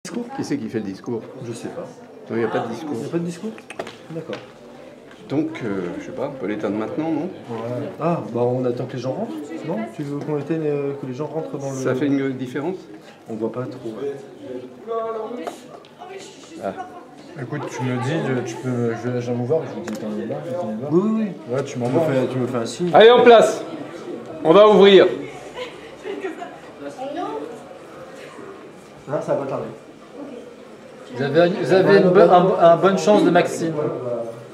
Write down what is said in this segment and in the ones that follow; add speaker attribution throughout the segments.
Speaker 1: Discours? Qui c'est qui fait le discours?
Speaker 2: Je sais pas.
Speaker 1: Non, il n'y a pas de discours.
Speaker 2: Il n'y a pas de discours? D'accord.
Speaker 1: Donc, je sais pas, on peut l'éteindre maintenant, non?
Speaker 2: Ouais. Ah, bah on attend que les gens rentrent, non? Tu veux qu'on éteigne, que les gens rentrent dans le...
Speaker 1: Ça fait une différence?
Speaker 2: On voit pas trop.
Speaker 1: Ah.
Speaker 2: Écoute, tu me dis, je viens vous voir, je vous dis éteindre le bar, éteindre le bar. Oui, oui, oui. Ouais, tu m'envoies, tu me fais un signe.
Speaker 1: Allez, en place! On va ouvrir.
Speaker 2: Ah, ça va pas tarder.
Speaker 3: Vous avez une bonne chance de Maxime.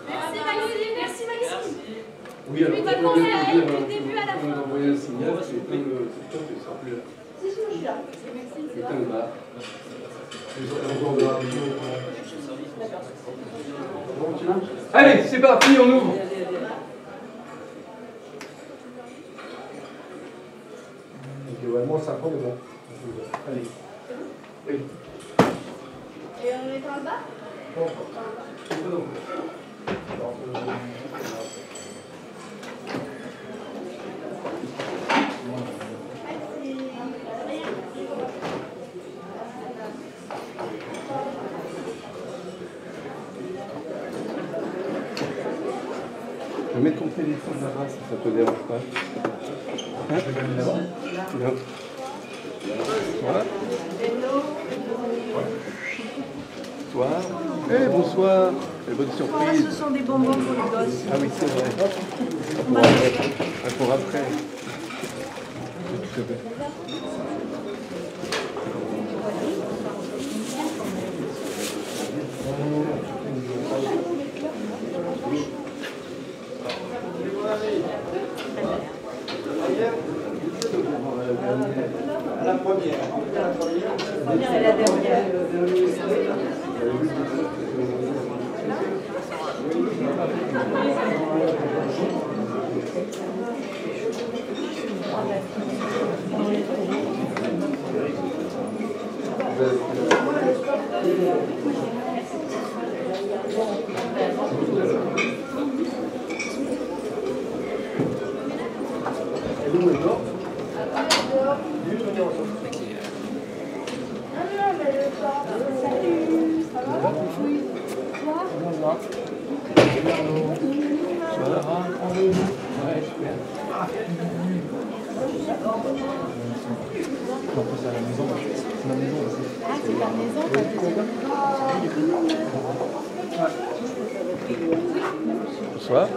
Speaker 4: Merci Maxime.
Speaker 1: Oui, alors,
Speaker 4: Tu vas penser à elle du début à la fin.
Speaker 1: envoyer un signal, c'est éteindre le stop et ça sera plus là.
Speaker 4: Si, je suis là. Merci.
Speaker 1: Éteindre le bar. Allez, c'est parti, on ouvre.
Speaker 2: Globalement, 5 ans, mais bon. Allez. Oui.
Speaker 4: Et on est dans le bas?
Speaker 1: Je vais mettre ton téléphone là-bas si ça te dérange pas. Hein? Je vais le mettre là-bas. Non. Voilà. Bonsoir. Eh, bonsoir. Et bonne surprise.
Speaker 5: Ce sont des bonbons pour les gosses.
Speaker 1: Ah oui, c'est vrai. Pour après. Tout à fait.
Speaker 5: La première et la dernière.
Speaker 1: Bonsoir.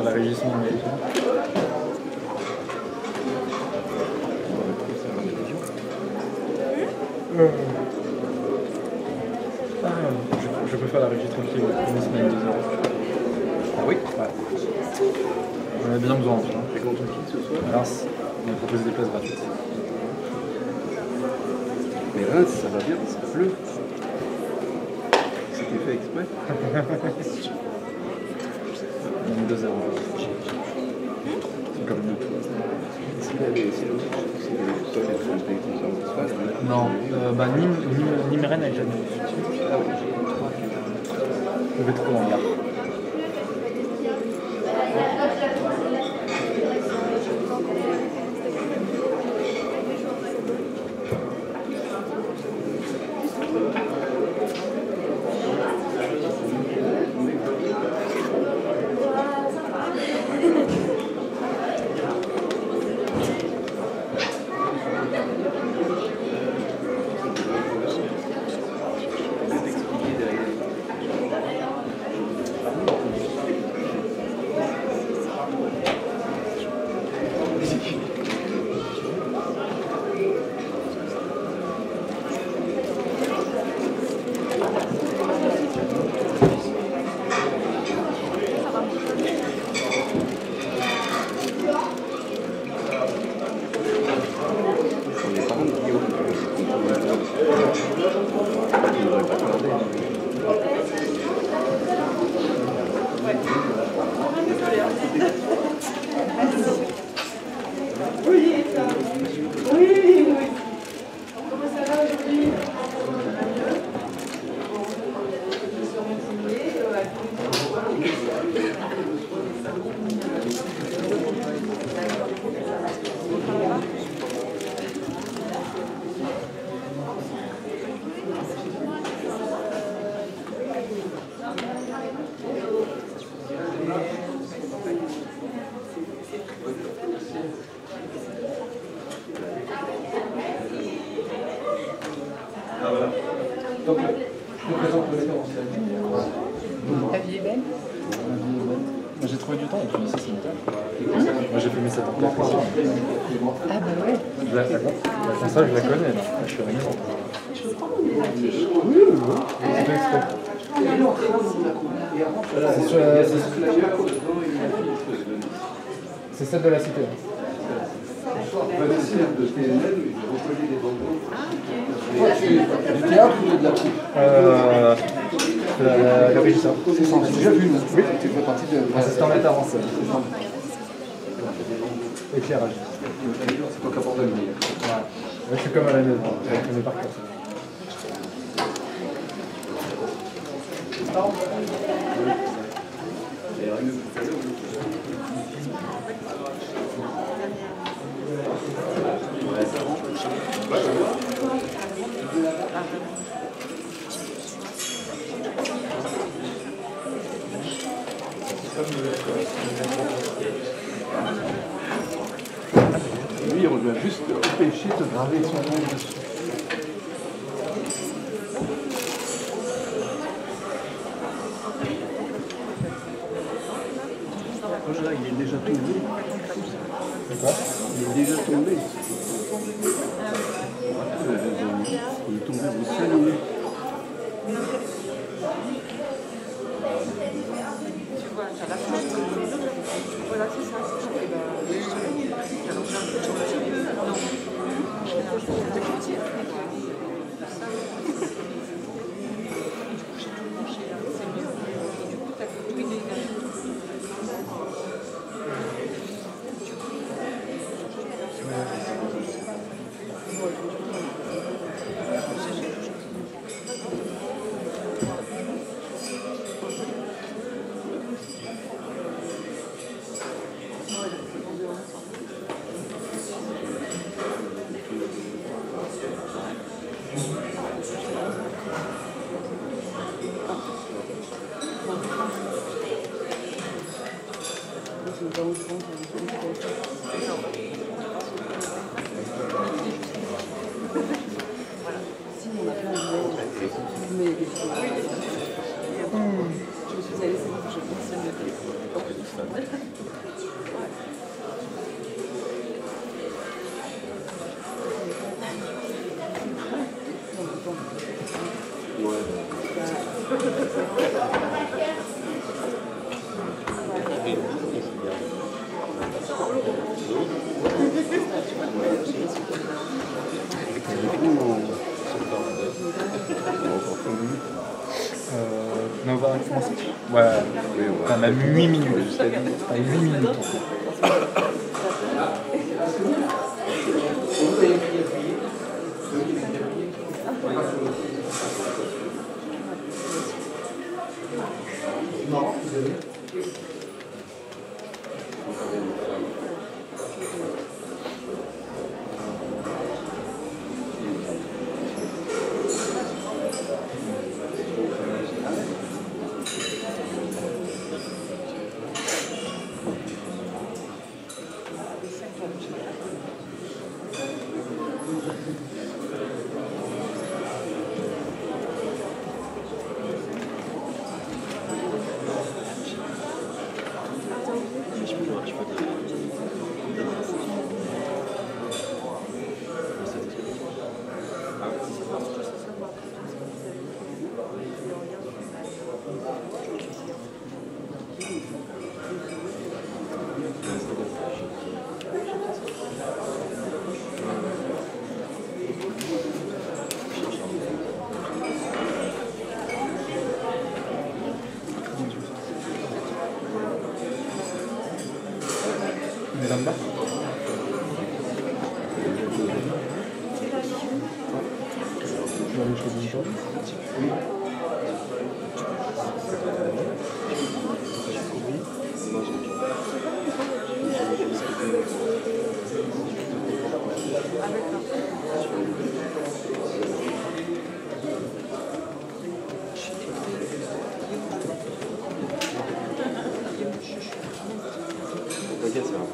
Speaker 2: La régissement, je peux faire la régie tranquille, une semaine, 2 heures.
Speaker 1: Ah oui?
Speaker 2: Ouais. On a bien besoin.
Speaker 1: T'es content qui ce soir?
Speaker 2: Reims, on a proposé des places gratuites.
Speaker 1: Mais Reims, ça va bien, ça pleut. C'était fait exprès.
Speaker 2: On a mis 2 heures. C'est comme nous. Non, Nîmes Rennes avec jamais. Je vais trop en gare.
Speaker 1: Ah voilà. Donc, je te présente le metteur en scène.
Speaker 5: Ta vie est belle.
Speaker 2: Moi j'ai trouvé du temps et puis ça c'est une table. Moi j'ai fait mes 7 ans.
Speaker 5: Ah bah ouais.
Speaker 2: Comme ça je la connais là. Je suis réglé.
Speaker 3: C'est celle de la cité.
Speaker 1: De TNL, j'ai recollé des bandeaux. Du théâtre ou de la coupe
Speaker 3: Le régisseur.
Speaker 1: C'est ça, j'ai déjà vu, nous. Oui, tu fais partie de...
Speaker 3: Assistant metteur en scène. Éclairage.
Speaker 1: C'est toi qui apportes la lumière.
Speaker 3: Ouais. Je suis comme à la maison, je connais par cœur.
Speaker 1: Lui, on lui a juste empêché de graver son nom dessus. Là, il est déjà tombé. Il est déjà tombé. Il est tombé au 5 minutes.
Speaker 5: Tu vois, t'as la fenêtre. Voilà, c'est ça. Et ben, alors j'ai un petit peu. Non. Je vais lancer un petit peu. J'ai tout mangé là. C'est mieux. Et du coup, t'as tout idée.
Speaker 3: Nova, ouais, enfin, même 8 minutes. Enfin, 8 minutes en fait. Zamba. Je vais aller choisir une chose. Oui.
Speaker 1: t'inquiète, ça va.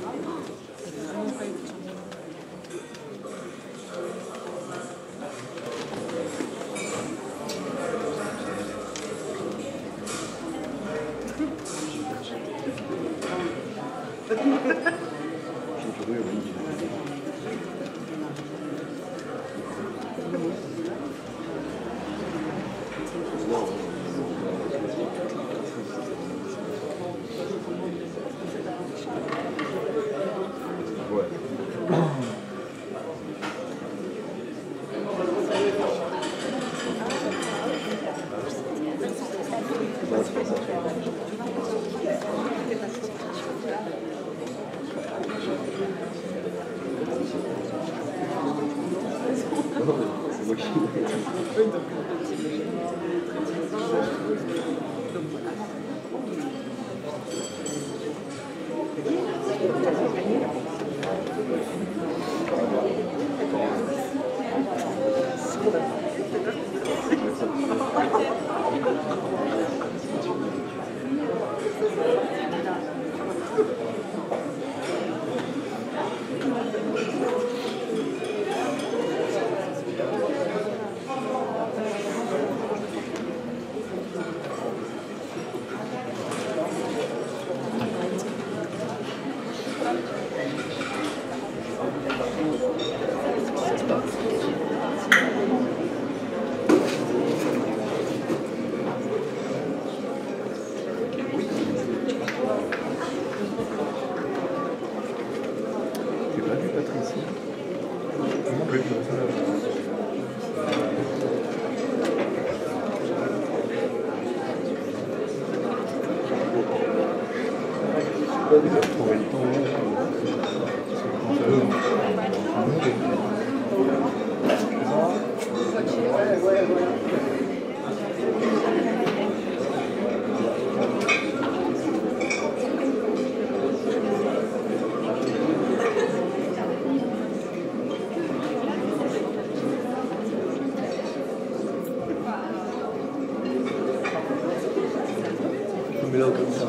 Speaker 2: Mais là, comme ça, ça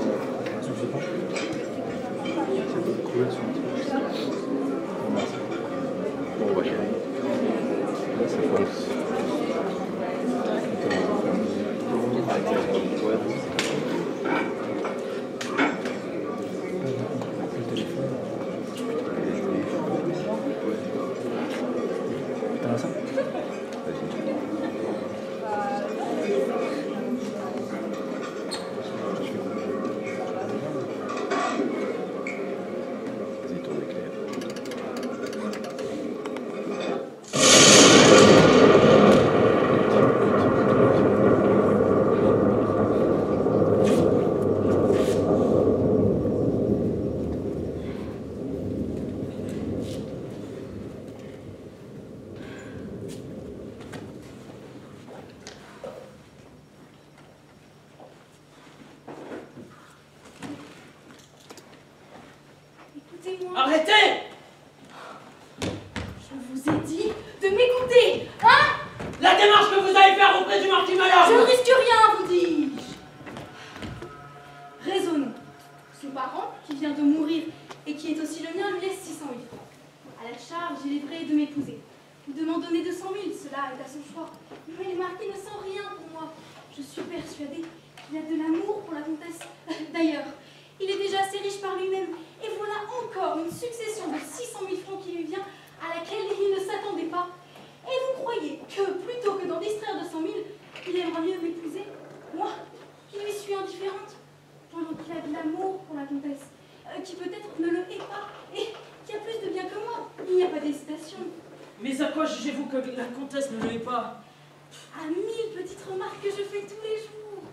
Speaker 2: suffit pas. C'est de courir sur le truc.
Speaker 1: Bon, on va y aller. Là, ça fonce.
Speaker 2: T'as ça?
Speaker 4: Écoutez-moi.
Speaker 6: Arrêtez!
Speaker 4: Je vous ai dit de m'écouter, hein?
Speaker 6: La démarche que vous allez faire auprès du marquis
Speaker 4: Je ne
Speaker 6: Malherbe!
Speaker 4: risque rien, vous dis-je. Raisonnons. Son parent, qui vient de mourir et qui est aussi le mien, lui laisse 600 000 francs. À la charge, il est vrai de m'épouser. De m'en donner 200 000, cela est à son choix. Mais le marquis ne sent rien pour moi. Je suis persuadée qu'il a de l'amour pour la comtesse. D'ailleurs, il est déjà assez riche par lui-même. Et voilà encore une succession de 600 000 francs qui lui vient, à laquelle il ne s'attendait pas. Et vous croyez que, plutôt que d'en distraire 200 000, il aimerait mieux m'épouser? Moi, qui lui suis indifférente, pendant qu'il a de l'amour pour la comtesse, qui peut-être ne le hait pas, et qui a plus de bien que moi. Il n'y a pas d'hésitation.
Speaker 6: Mais à quoi jugez-vous que la comtesse ne le hait pas?
Speaker 4: À 1000 petites remarques que je fais tous les jours.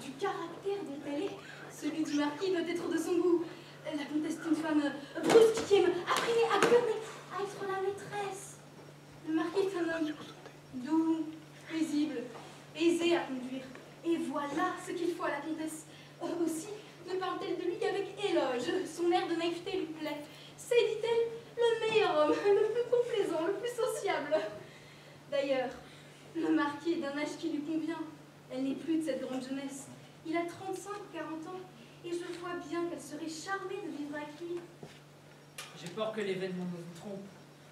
Speaker 4: Du caractère dont elle est, celui du marquis doit être de son goût. La comtesse est une femme brusque qui aime apprendre à gagner, à être la maîtresse. Le marquis est un homme doux, paisible, aisé à conduire. Et voilà ce qu'il faut à la comtesse. Aussi ne parle-t-elle de lui qu'avec éloge. Son air de naïveté lui plaît. C'est, dit-elle, le meilleur homme, le plus complaisant, le plus sociable. D'ailleurs, le marquis est d'un âge qui lui convient. Elle n'est plus de cette grande jeunesse. Il a 35 ou 40 ans, et je vois bien qu'elle serait charmée de vivre avec lui.
Speaker 6: J'ai peur que l'événement ne vous trompe.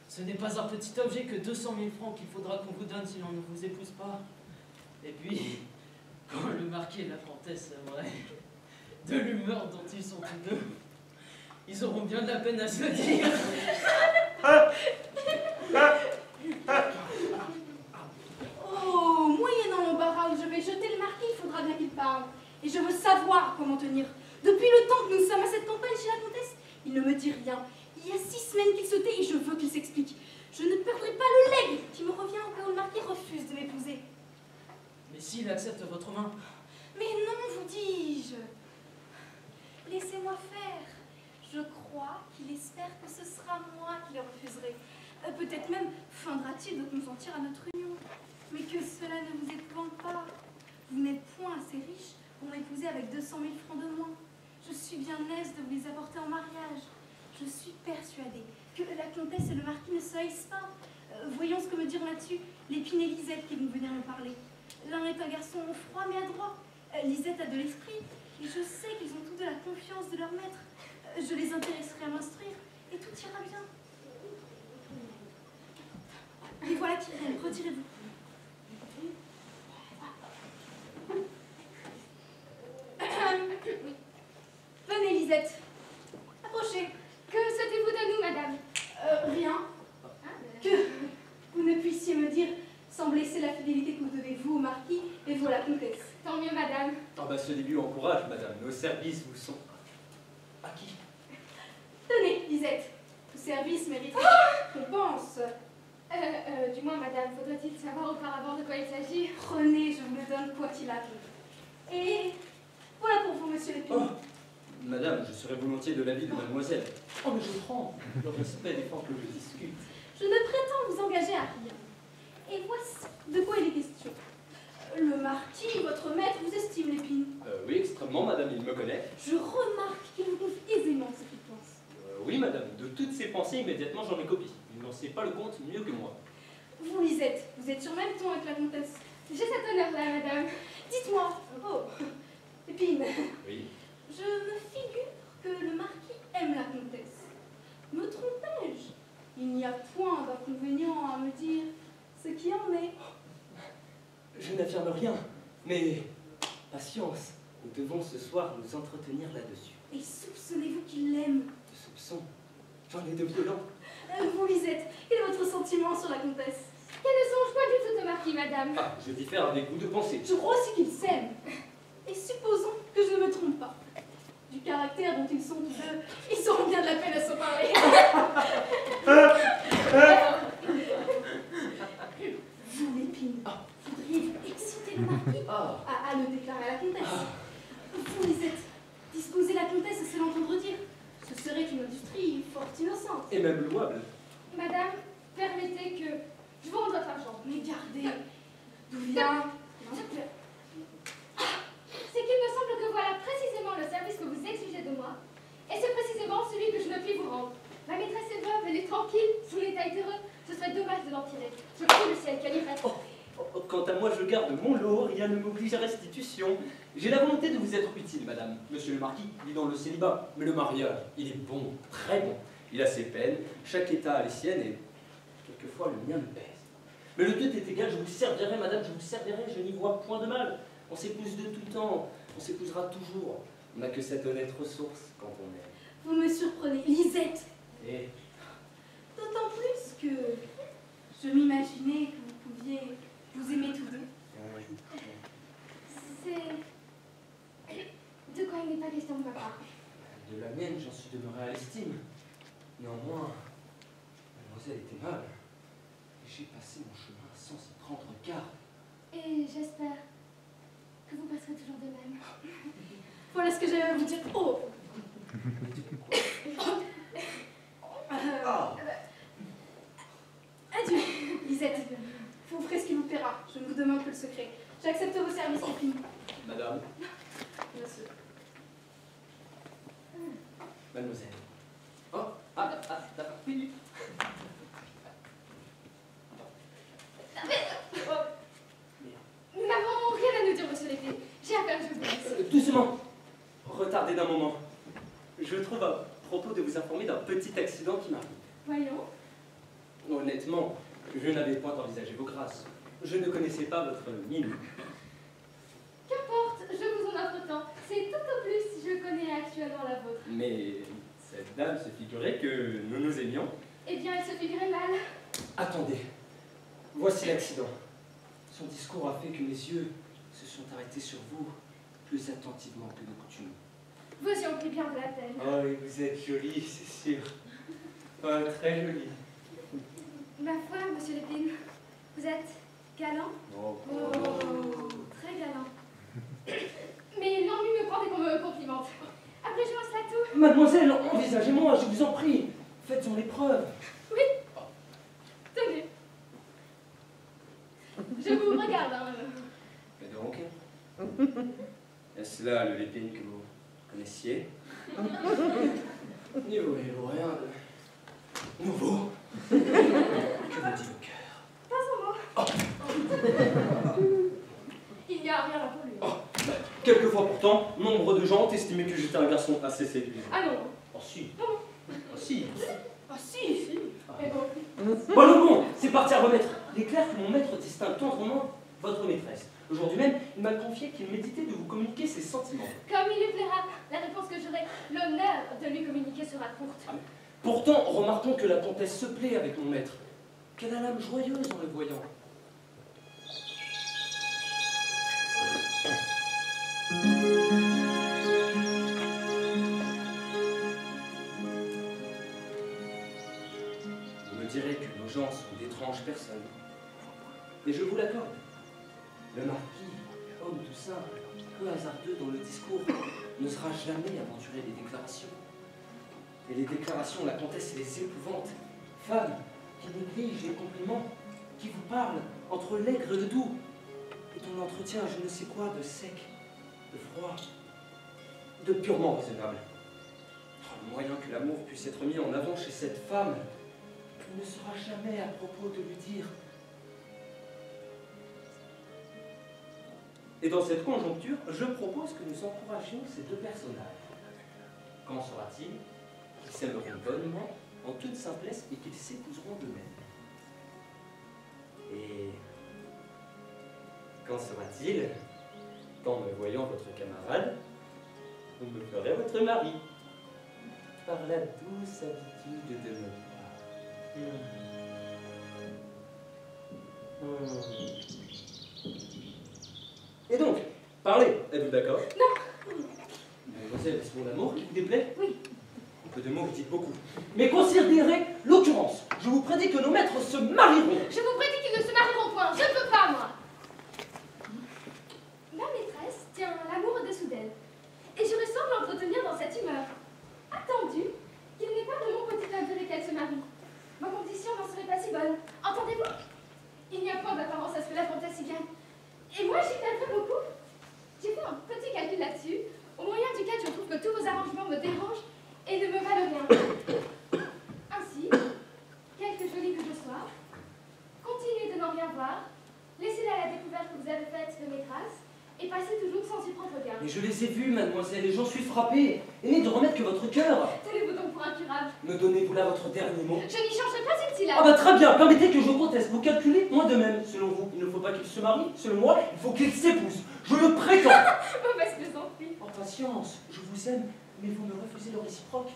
Speaker 6: Ce n'est pas un petit objet que 200 000 francs qu'il faudra qu'on vous donne si l'on ne vous épouse pas. Et puis, quand le marquis et la comtesse aimeraient de l'humeur dont ils sont tous deux, ils auront bien de la peine à se le dire.
Speaker 4: Oh, moyennant l'embarras où je vais jeter le marquis, il faudra bien qu'il parle. Et je veux savoir comment tenir. Depuis le temps que nous sommes à cette campagne chez la comtesse, il ne me dit rien. Il y a 6 semaines qu'il se tait et je veux qu'il s'explique. Je ne perdrai pas le legs qui me revient au cas où le marquis refuse de m'épouser.
Speaker 6: Mais s'il accepte votre main...
Speaker 4: Mais non, vous dis-je. Laissez-moi faire. Je crois qu'il espère que ce sera moi qui le refuserai. Peut-être même feindra-t-il de consentir à notre union. Mais que cela ne vous épouvante pas. Vous n'êtes point assez riche pour m'épouser avec 200 000 francs de moins. Je suis bien aise de vous les apporter en mariage. Je suis persuadée que la comtesse et le marquis ne se haïssent pas. Voyons ce que me diront là-dessus Lépine et Lisette qui vont venir me parler. L'un est un garçon froid mais adroit. Lisette a de l'esprit. Et je sais qu'ils ont tous de la confiance de leur maître. Je les intéresserai à m'instruire et tout ira bien. Et voilà qui viennent, retirez-vous. Venez, Lisette. Approchez.
Speaker 7: Que souhaitez-vous de nous, madame?
Speaker 4: Rien. Que vous ne puissiez me dire, sans blesser la fidélité que vous devez vous au marquis et vous à la comtesse.
Speaker 7: Tant mieux, madame.
Speaker 3: Ah bah ce début encourage, madame. Nos services vous sont acquis.
Speaker 4: Tenez, Lisette. Vos services méritent récompense.
Speaker 7: Du moins, madame, faudrait-il savoir auparavant de quoi il s'agit?
Speaker 4: Prenez, je vous le donne quoi qu'il arrive. Et voilà pour vous, monsieur Lépine.
Speaker 3: Oh, madame, je serais volontiers de l'avis de mademoiselle. Oh, mais je prends. Le respect défend que je discute.
Speaker 4: Je ne prétends vous engager à rien. Et voici de quoi il est question. Le marquis, votre maître, vous estime, Lépine.
Speaker 3: Oui, extrêmement, madame, il me connaît.
Speaker 4: Je remarque qu'il vous confie aisément ce qu'il pense.
Speaker 3: Oui, madame, de toutes ses pensées, immédiatement, j'en ai copie. Il n'en sait pas le compte mieux que moi.
Speaker 4: Vous, Lisette, vous êtes sur même ton avec la comtesse.
Speaker 7: J'ai cet honneur-là, madame.
Speaker 4: Dites-moi, oh, Lépine,
Speaker 3: Oui.
Speaker 4: je me figure que le marquis aime la comtesse. Me trompais-je? Il n'y a point d'inconvénient à me dire ce qui en est.
Speaker 3: Je n'affirme rien, mais patience. Nous devons ce soir nous entretenir là-dessus.
Speaker 4: Et soupçonnez-vous qu'il l'aime?
Speaker 3: De soupçons, j'en ai de violents.
Speaker 4: Vous, Lisette, quel est votre sentiment sur la comtesse?
Speaker 7: Qu'elle ne songe pas du tout de marquis, madame.
Speaker 3: Ah, je diffère avec vous de pensée.
Speaker 4: Je crois aussi qu'ils s'aiment. Et supposons que je ne me trompe pas. Du caractère dont ils sont tous deux, ils auront bien de la peine à se parler. Vous, Lépine, voudriez vous exciter le marquis à le déclarer à la comtesse? Vous, Lisette, disposer la comtesse à se l'entendre dire, ce serait une industrie fort innocente.
Speaker 3: Et même louable.
Speaker 7: Madame, permettez que je vous rende votre argent.
Speaker 4: Mais gardez, d'où vient...
Speaker 7: C'est qu'il me semble que voilà précisément le service que vous exigez de moi, et c'est précisément celui que je ne puis vous rendre. Ma maîtresse est veuve, elle est tranquille, son état est heureux, ce serait dommage de l'en tirer. Je prie le ciel qu'elle irait.
Speaker 3: Quant à moi, je garde mon lot, rien ne m'oblige à restitution. J'ai la volonté de vous être utile, madame. Monsieur le marquis vit dans le célibat, mais le mariage, il est bon, très bon. Il a ses peines, chaque état a les siennes, et quelquefois le mien me pèse. Mais le but est égal, je vous servirai, madame, je vous servirai, je n'y vois point de mal. On s'épouse de tout temps, on s'épousera toujours. On n'a que cette honnête ressource quand on aime.
Speaker 4: Vous me surprenez, Lisette.
Speaker 3: Et
Speaker 4: D'autant plus que je m'imaginais que vous pouviez vous aimer tous deux.
Speaker 7: C'est... De quoi il n'est pas question de ma part?
Speaker 3: de la mienne, j'en suis demeuré à l'estime. Néanmoins, mademoiselle est aimable. Et j'ai passé mon chemin sans y prendre garde.
Speaker 7: Et j'espère que vous passerez toujours de même.
Speaker 4: Voilà ce que j'avais à vous dire. Oh Adieu, Lisette. Vous ferez ce qui vous plaira. Je ne vous demande que le secret. J'accepte vos services, Lépine.
Speaker 3: Madame,
Speaker 4: Monsieur.
Speaker 3: mademoiselle. D'accord. Oui.
Speaker 7: Nous n'avons rien à nous dire, monsieur Lépine. J'ai affaire, je vous laisse.
Speaker 3: Doucement. Retardez d'un moment. Je je trouve à propos de vous informer d'un petit accident qui m'arrive.
Speaker 4: Voyons.
Speaker 3: Honnêtement, je n'avais point envisagé vos grâces. Je ne connaissais pas votre mine.
Speaker 7: Qu'importe, je vous en offre tant. C'est tout au plus si je connais actuellement la vôtre.
Speaker 3: Mais cette dame se figurait que nous nous aimions.
Speaker 7: Eh bien, elle se figurait mal.
Speaker 3: Attendez, voici l'accident. Son discours a fait que mes yeux se sont arrêtés sur vous plus attentivement que de coutume.
Speaker 7: Vous y ont pris bien de la peine.
Speaker 3: Oh, et vous êtes jolie, c'est sûr. Oh, très jolie.
Speaker 7: Ma foi, monsieur Lépine, vous êtes galant?
Speaker 3: Oh.
Speaker 7: Très galant. Mais l'ennui me prend dès qu'on me complimente. Après, je lance la tout.
Speaker 3: Mademoiselle, envisagez-moi, je vous en prie. Faites-en l'épreuve.
Speaker 7: Oui. Tenez. Je vous regarde, hein.
Speaker 3: Mais donc, est-ce là le Lépine que vous connaissiez? N'y voyez-vous rien de nouveau? Que vous dit le cœur?
Speaker 7: Pas un mot. Il n'y a rien à pour lui.
Speaker 3: Quelquefois pourtant, nombre de gens ont estimé que j'étais un garçon assez séduisant.
Speaker 7: Ah non.
Speaker 3: Oh si.
Speaker 7: Non.
Speaker 3: Oh si.
Speaker 7: Ah si. Mais bon.
Speaker 3: Bon, le bon, c'est parti à remettre. Il est clair que mon maître distingue tendrement votre maîtresse. Aujourd'hui même, il m'a confié qu'il méditait de vous communiquer ses sentiments.
Speaker 7: Comme il lui plaira, la réponse que j'aurai l'honneur de lui communiquer sera courte.
Speaker 3: Pourtant, remarquons que la comtesse se plaît avec mon maître. Qu'elle a l'âme joyeuse en le voyant. Vous me direz que nos gens sont d'étranges personnes. Et je vous l'accorde. Le marquis, homme tout simple, peu hasardeux dans le discours, n'osera jamais aventurer des déclarations. Et les déclarations, la comtesse les épouvante. Femme qui néglige les compliments, qui vous parle entre l'aigre et le doux, et dont l'entretien je ne sais quoi de sec, de froid, de purement raisonnable. Oh, le moyen que l'amour puisse être mis en avant chez cette femme ne sera jamais à propos de lui dire. Et dans cette conjoncture, je propose que nous encouragions ces deux personnages. Qu'en sera-t-il qu'ils s'aimeront bonnement, en toute simplesse, et qu'ils s'épouseront d'eux-mêmes? Et qu'en sera-t-il qu'en me voyant votre camarade, vous me ferez votre mari, par la douce habitude de me voir. Et donc, parlez, êtes-vous d'accord?
Speaker 7: Non.
Speaker 3: Mademoiselle, est-ce mon amour qui vous déplaît?
Speaker 7: Oui.
Speaker 3: Un peu de mots, vous dites beaucoup. Mais considérez l'occurrence. Je vous prédis que nos maîtres se marieront.
Speaker 7: Je vous prédis qu'ils ne se marieront point. Je ne peux pas, moi. Ma maîtresse tient l'amour au-dessous d'elle. Et je semble entretenir dans cette humeur. Attendu qu'il n'est pas de mon petit intérêt qu'elle se marie. Ma condition n'en serait pas si bonne. Entendez-vous? Il n'y a point d'apparence à ce que la comtesse y gagne. Et moi, j'y perdrais beaucoup. J'ai fait un petit calcul là-dessus, au moyen duquel je trouve que tous vos arrangements me dérangent et ne me valent rien. Ainsi, quelque jolie que je sois, continuez de n'en rien voir, laissez-la à la découverte que vous avez faite de mes grâces, et passez toujours sans y prendre garde.
Speaker 3: Mais je les ai vus, mademoiselle, et j'en suis frappé. Aimez de remettre que votre cœur.
Speaker 7: Tenez-vous donc pour incurable.
Speaker 3: Me donnez-vous là votre dernier mot?
Speaker 7: Je n'y changerai pas une syllabe.
Speaker 3: Ah bah très bien, permettez que je conteste. Vous calculez, moi de même. Selon vous, il ne faut pas qu'il se marie. Selon moi, il faut qu'il s'épouse. Je le prétends.
Speaker 7: Mauvaise plaisanterie.
Speaker 3: En patience, je vous aime, mais vous me refusez le réciproque.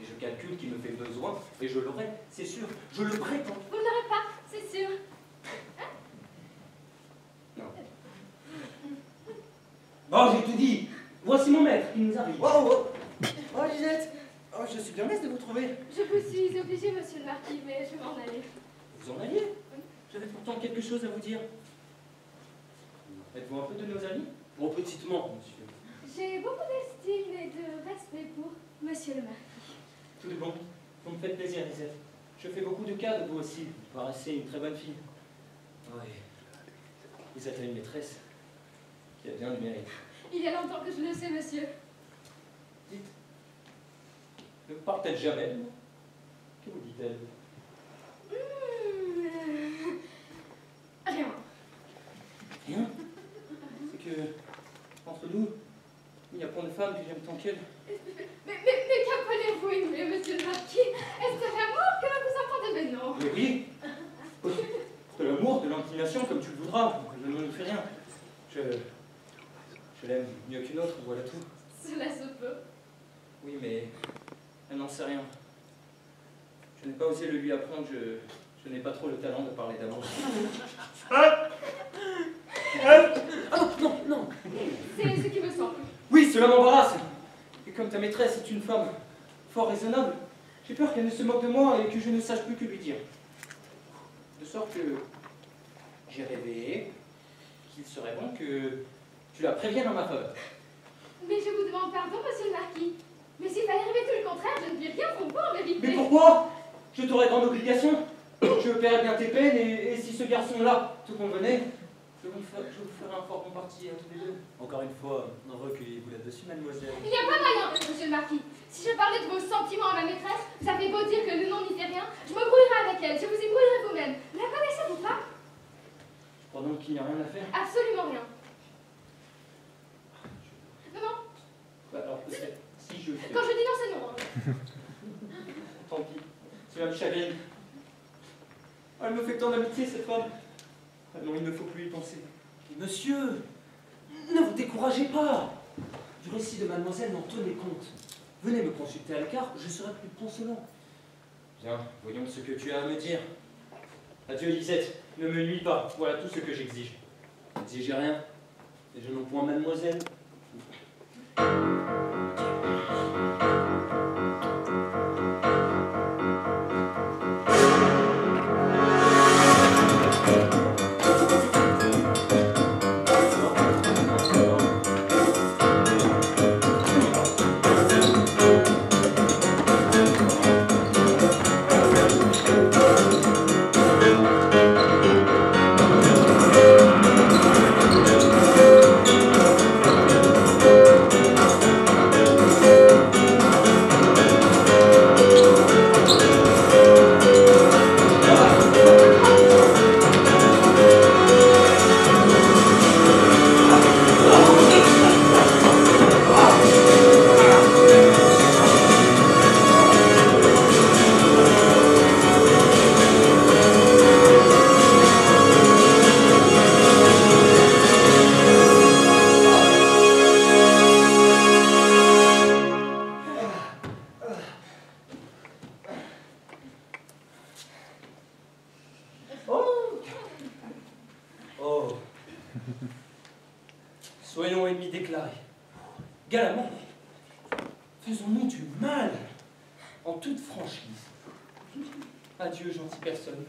Speaker 3: Et je calcule qu'il me fait besoin, et je l'aurai, c'est sûr. Je le prétends.
Speaker 7: Vous ne l'aurez pas, c'est sûr.
Speaker 3: Non. Bon, j'ai tout dit. Voici mon maître, il nous arrive. Oh, Lisette. Oh, je suis bien aise de vous trouver.
Speaker 7: Je vous suis obligée, monsieur le marquis, mais je vais m'en aller.
Speaker 3: Vous en alliez? J'avais pourtant quelque chose à vous dire. Êtes-vous un peu de nos amis? Oh, petitement, monsieur.
Speaker 7: J'ai beaucoup d'estime et de respect pour monsieur le marquis.
Speaker 3: Tout de bon. Vous me faites plaisir, Lisette. Je fais beaucoup de cas de vous aussi. Vous paraissez une très bonne fille. Oui. Vous êtes une maîtresse qui a bien du mérite.
Speaker 7: Il y a longtemps que je le sais, monsieur.
Speaker 3: Dites. Ne part-elle jamais de moi? Que vous dit-elle?
Speaker 7: Rien.
Speaker 3: Rien? C'est que, entre nous, il n'y a point de femme que j'aime tant qu'elle.
Speaker 7: Mais
Speaker 3: sais rien. Je n'ai pas osé le lui apprendre, je n'ai pas trop le talent de parler d'amour. Ah non, non.
Speaker 7: C'est ce qui me semble.
Speaker 3: Oui, cela m'embarrasse. Et comme ta maîtresse est une femme fort raisonnable, j'ai peur qu'elle ne se moque de moi et que je ne sache plus que lui dire. De sorte que j'ai rêvé qu'il serait bon que tu la préviennes en ma faveur.
Speaker 7: Mais je vous demande pardon, monsieur le marquis. Mais s'il fallait rêver tout le contraire, je ne puis rien comprendre en vérité.
Speaker 3: Mais pourquoi? Je t'aurais grande obligation. Je paierais bien tes peines et si ce garçon-là te convenait, je vous ferai un fort bon parti à tous les deux.
Speaker 8: Encore une fois, recueillez-vous là-dessus, mademoiselle.
Speaker 7: Il n'y a pas moyen, monsieur le marquis. Si je parlais de vos sentiments à ma maîtresse, vous avez beau dire que le nom n'y fait rien, je me brouillerai avec elle, je vous y brouillerai vous-même. La connaissez-vous pas?
Speaker 3: Je crois donc qu'il n'y a rien à faire.
Speaker 7: Absolument rien. Non, non.
Speaker 3: Bah, alors peut-être, si je fais...
Speaker 7: Quand je dis non, c'est non. Hein.
Speaker 3: Tant pis, cela me chagrine. Elle me fait tant d'amitié, cette femme. Ah non, il ne faut plus y penser.
Speaker 8: Mais monsieur, ne vous découragez pas. Du récit de mademoiselle, n'en tenez compte. Venez me consulter à l'écart, je serai plus consolant.
Speaker 3: Bien, voyons ce que tu as à me dire. Adieu, Lisette, ne me nuis pas, voilà tout ce que j'exige. N'exigez rien, et je n'en point mademoiselle. Soyons ennemis déclarés. Galamment, faisons-nous du mal, en toute franchise. Adieu, gentille personne.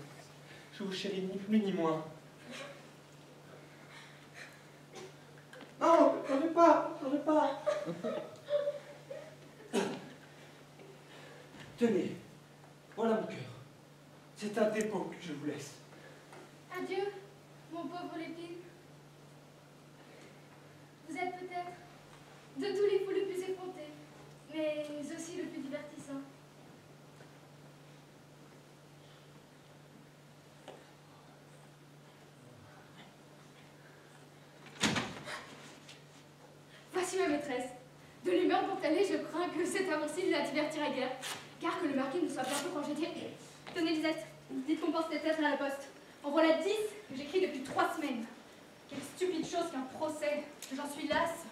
Speaker 3: Je vous chéris ni plus ni moins. Non, j'en ai pas, j'en ai pas. Tenez, voilà mon cœur. C'est un dépôt que je vous laisse.
Speaker 7: Adieu, mon pauvre Lépine. Vous êtes peut-être de tous les fous le plus effronté, mais aussi le plus divertissant. Voici ma maîtresse. De l'humeur dont elle est, je crains que cet amour-ci ne la divertira guère, car que le marquis ne soit pas trop congédié. Tenez, Lisette, dites qu'on pense cette lettre à la poste. En voilà 10 que j'écris depuis 3 semaines. Quelle stupide chose qu'un procès. J'en suis lasse.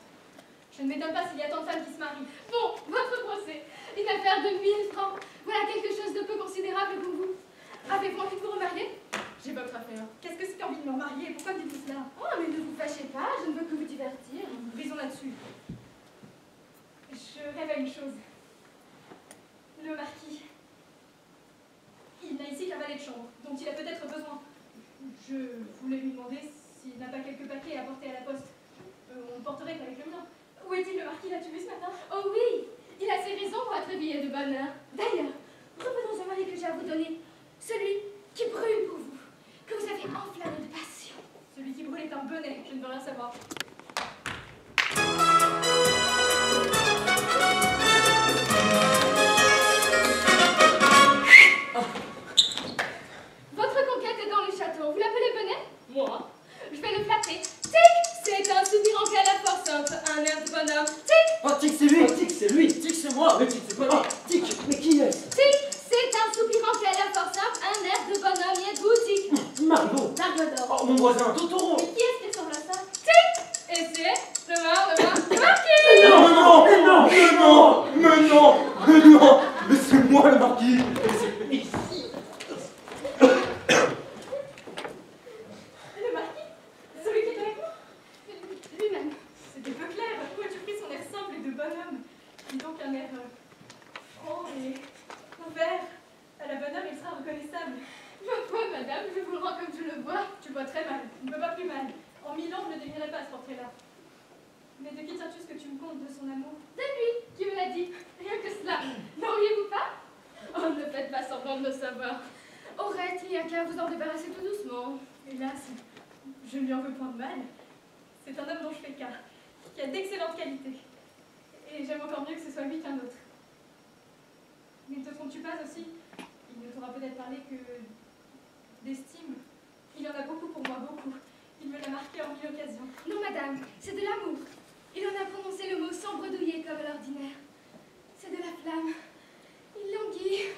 Speaker 7: Je ne m'étonne pas s'il y a tant de femmes qui se marient. Bon, votre procès. Une affaire de 1000 francs. Voilà quelque chose de peu considérable pour vous. Avez-vous envie de vous remarier? J'ai votre affaire. Qu'est-ce que c'est qu'envie de me remarier? Pourquoi dites-vous cela? Oh, mais ne vous fâchez pas, je ne veux que vous divertir. Brisons là-dessus. Je rêve à une chose. Le marquis. Il n'a ici qu'un valet de chambre, dont il a peut-être besoin. Je voulais lui demander s'il n'a pas quelques paquets à porter à la poste. On ne porterait qu'avec le mien. Où est-il, le marquis? L'as-tu vu ce matin? Oh oui, il a ses raisons pour être réveillé de bonne heure. D'ailleurs, revenons au mari que j'ai à vous donner. Celui qui brûle pour vous, que vous avez enflammé de passion. Celui qui brûle est un bonnet, je ne veux rien savoir. Votre conquête est dans le château. Vous l'appelez bonnet? Moi, je vais le flatter. Tic! C'est un soupirant qu'à la force simple, un air de bonhomme. Tic!
Speaker 8: Oh, Tic, c'est lui! Tic, c'est lui! Tic, c'est moi! Mais Tic, c'est quoi? Oh, Tic, mais qui est-ce?
Speaker 7: Tic! C'est un soupirant qu'à la force simple, un air de bonhomme. Y êtes-vous, Tic?
Speaker 8: Margot!
Speaker 7: Margot d'or.
Speaker 8: Oh, mon voisin! Totoro!
Speaker 7: Mais qui est-ce qui ressemble à ça? Tic!
Speaker 4: son amour?
Speaker 7: De lui, qui me l'a dit. Rien que cela. N'auriez-vous pas? Oh, ne faites pas semblant de le savoir. Aurette, il n'y a qu'à vous en débarrasser tout doucement.
Speaker 4: Hélas, je ne lui en veux point de mal. C'est un homme dont je fais cas, qui a d'excellentes qualités. Et j'aime encore mieux que ce soit lui qu'un autre. Mais ne te trompes-tu pas aussi? Il ne t'aura peut-être parlé que d'estime. Il en a beaucoup pour moi, beaucoup. Il me l'a marqué en mille occasions.
Speaker 7: Non, madame, c'est de l'amour. Il en a prononcé le mot sans bredouiller comme à l'ordinaire. C'est de la flamme. Il languit.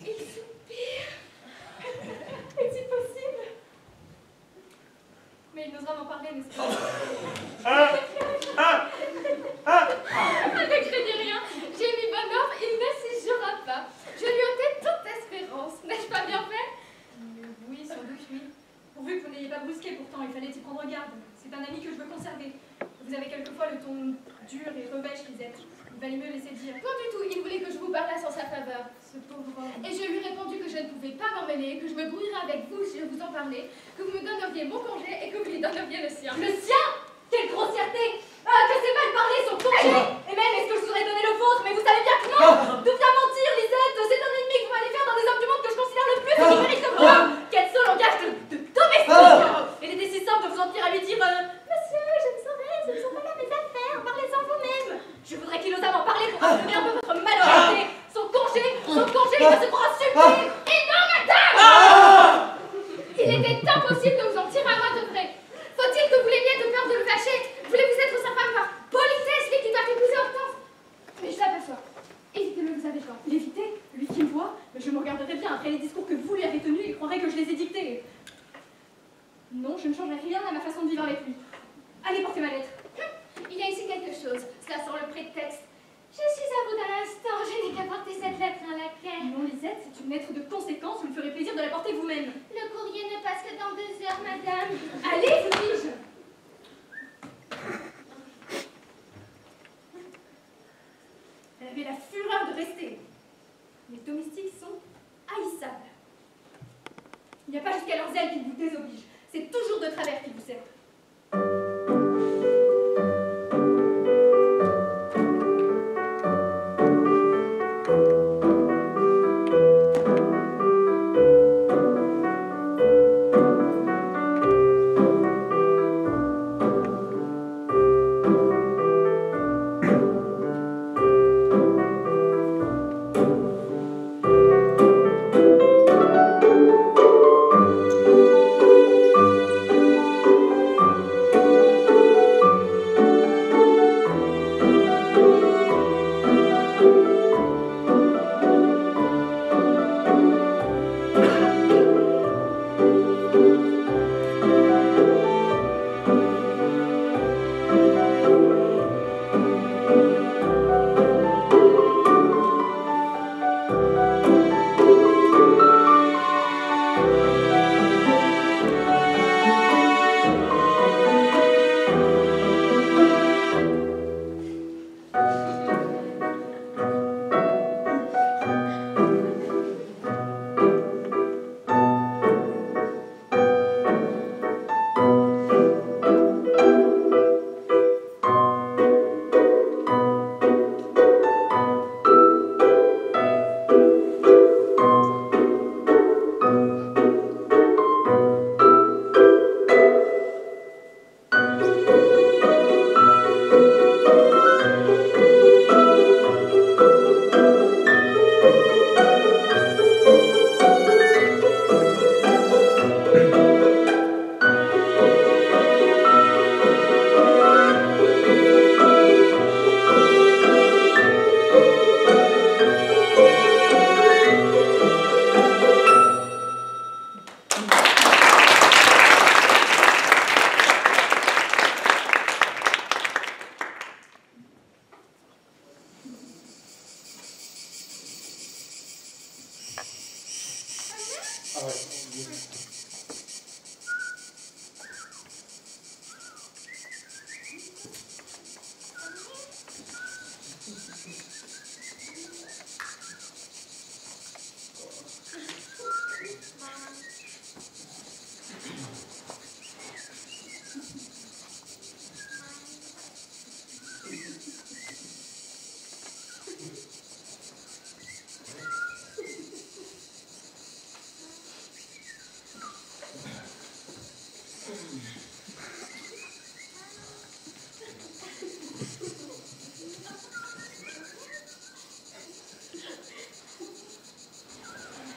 Speaker 7: Il soupire.
Speaker 4: Est-il possible? Mais il n'osera m'en parler, n'est-ce pas?
Speaker 7: Ne craignez rien. J'ai mis bon ordre, il ne s'y jurera pas. Je lui ôtais toute espérance. N'ai-je pas bien fait?
Speaker 4: Oui, sans doute, oui. Pourvu que vous n'ayez pas brusqué, pourtant, il fallait y prendre garde. C'est un ami que je veux conserver. Vous avez quelquefois le ton dur et revêche, Lisette. Il valait mieux laisser dire.
Speaker 7: Pas du tout, il voulait que je vous parlasse en sa faveur.
Speaker 4: Ce pauvre homme.
Speaker 7: Et je lui ai répondu que je ne pouvais pas m'en mêler, que je me brouillerais avec vous si je vous en parlais, que vous me donneriez mon congé et que vous lui donneriez le sien.
Speaker 4: Le sien? Quelle grossièreté! Ah, que c'est mal parlé, son congé! Et même, est-ce que je vous aurais donné le vôtre? Mais vous savez bien que non! D'où vient mentir, Lisette? C'est un ennemi que vous allez faire dans les hommes du monde que je considère le plus et qui mérite de moi! Quel seul langage de domestique! Il était si simple de vous en tenir à lui dire Monsieur, je ne saurais, ce ne sont pas là mes affaires, parlez-en vous-même! Je voudrais qu'il osât m'en parler pour donner un peu votre malhonnêteté! Son congé, il va se croire supplié!
Speaker 7: Et non, madame! Il était impossible de vous en tirer à moi de vrai. Faut-il que vous l'aimiez de peur de le fâcher? Voulez-vous être sa femme par politesse, lui qui doit épouser Hortense? Mais je l'aperçois. Évitez-le, vous savez quoi.
Speaker 4: L'éviter? Lui qui me voit? Mais je me regarderai bien après les discours que vous lui avez tenus, il croirait que je les ai dictés. Non, je ne changerai rien à ma façon de vivre avec lui. Allez, portez ma lettre.
Speaker 7: Il y a ici quelque chose. Cela sent le prétexte. Je suis à vous d'un instant. Je n'ai qu'à porter cette lettre à laquelle.
Speaker 4: Non, Lisette, c'est une lettre de conséquence. Vous me ferez plaisir de la porter vous-même.
Speaker 7: Le courrier ne passe que dans 2 heures, madame.
Speaker 4: Allez, vous dis-je. Elle avait la fureur de rester. Les domestiques sont haïssables. Il n'y a pas jusqu'à leurs ailes qui vous désobligent. C'est toujours de travers qui vous servent.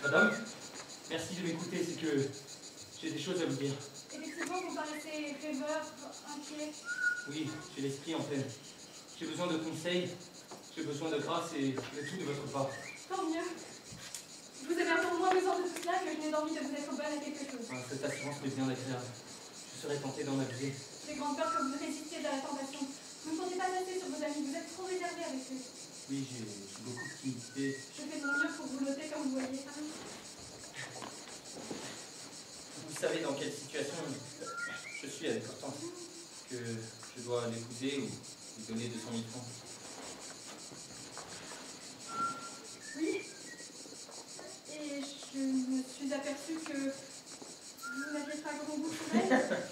Speaker 3: Madame, merci de m'écouter, c'est que j'ai des choses à vous dire.
Speaker 4: Effectivement, vous paraissez rêveur, inquiet.
Speaker 3: Oui, j'ai l'esprit en peine. J'ai besoin de conseils, j'ai besoin de grâce et de tout de votre part.
Speaker 4: Tant mieux. Vous avez encore moins besoin de tout cela que je n'ai envie de vous être bonne à quelque chose.
Speaker 3: Ah, cette assurance m'est bien agréable. Je serais tenté d'en abuser.
Speaker 4: J'ai grande peur que vous résistiez à la tentation. Vous ne comptez pas assez sur vos amis, vous êtes trop réservé avec eux.
Speaker 3: Oui, j'ai beaucoup de timidité.
Speaker 4: Je fais de mon mieux pour vous noter comme vous voyez.
Speaker 3: Vous savez dans quelle situation je suis avec Hortense. Que je dois l'épouser ou lui donner 200 000 francs.
Speaker 4: Oui. Et je me suis aperçue que vous n'aviez pas grand goût pour elle.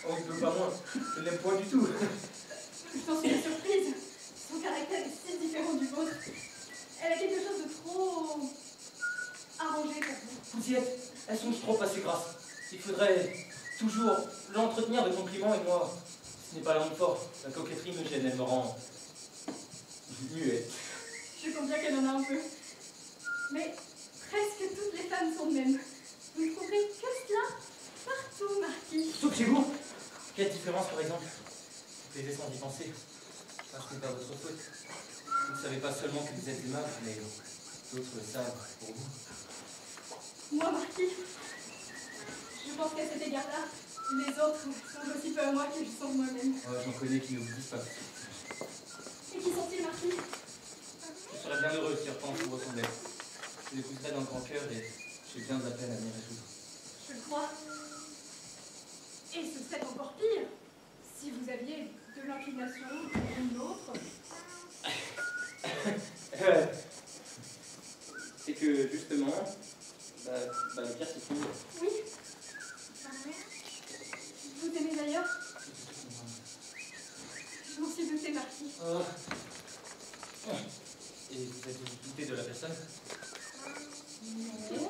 Speaker 3: On ne peut pas moins. Je ne l'aime point du tout.
Speaker 4: Je t'en suis surprise. Son caractère est si différent du vôtre. Elle a quelque chose de trop arrangé pour vous.
Speaker 3: Vous y êtes. Elle songe trop à ses grâces. Il faudrait toujours l'entretenir de compliments et moi, ce n'est pas l'homme fort. La coquetterie me gêne, elle me rend muette.
Speaker 4: Je comprends qu'elle en a un peu. Mais presque toutes les femmes sont de même. Vous ne trouverez que cela partout, Marquis.
Speaker 3: Sauf chez vous. Quelle différence, par exemple? Vous plaisez sans y penser. Ce n'est pas votre faute. Vous ne savez pas seulement que vous êtes aimable, mais d'autres le savent pour vous.
Speaker 4: Moi, Marquis, je pense qu'à cet égard-là, les autres sont aussi peu à moi que je sens moi-même.
Speaker 3: J'en connais qui ne vous disent pas.
Speaker 4: Et qui sont-ils, Marquis?
Speaker 3: Je serais bien heureux si Hortense vous ressemblait. Je l'épouserais d'un grand cœur et j'ai bien de la peine à m'y résoudre.
Speaker 4: Je le crois. Et ce serait encore pire si vous aviez de l'inclination pour une autre.
Speaker 3: C'est que justement, la pierre qui tombe.
Speaker 4: Oui. Vous aimez d'ailleurs? Je m'en suis douté, Marquis.
Speaker 3: Et vous êtes douté de la personne?
Speaker 4: Non.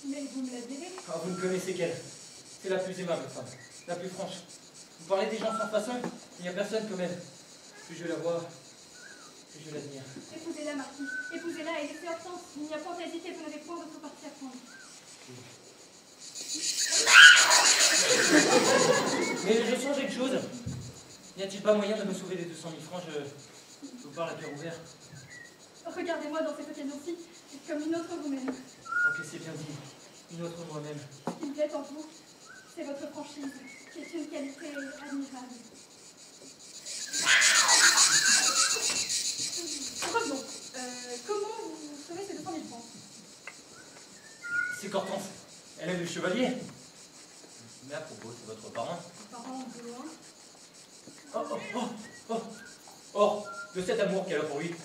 Speaker 4: Mais vous me la direz.
Speaker 3: Ah, vous ne connaissez qu'elle. C'est la plus aimable femme, la plus franche. Vous parlez des gens sans façon, il n'y a personne comme elle. Plus je la vois, plus je l'admire.
Speaker 4: Épousez-la, Marquis. Épousez-la et laissez Hortense. Il n'y a point à hésiter, vous n'avez point d'autre parti à prendre.
Speaker 3: Mais je songe quelque chose. N'y a-t-il pas moyen de me sauver des 200 000 francs? Je vous parle à cœur ouvert.
Speaker 4: Regardez-moi dans cette occasion-ci comme une autre vous-même.
Speaker 3: Ok, c'est bien dit. Une autre moi-même.
Speaker 4: Ce qui me plaît en vous, c'est votre franchise, qui est une qualité admirable. Revenons. Comment vous sauvez ces 200 000 francs?
Speaker 3: C'est qu'Hortense. Elle aime le chevalier. Mais à propos, c'est votre parent.
Speaker 4: Parents de loin.
Speaker 3: Or, de cet amour qu'elle a pour lui,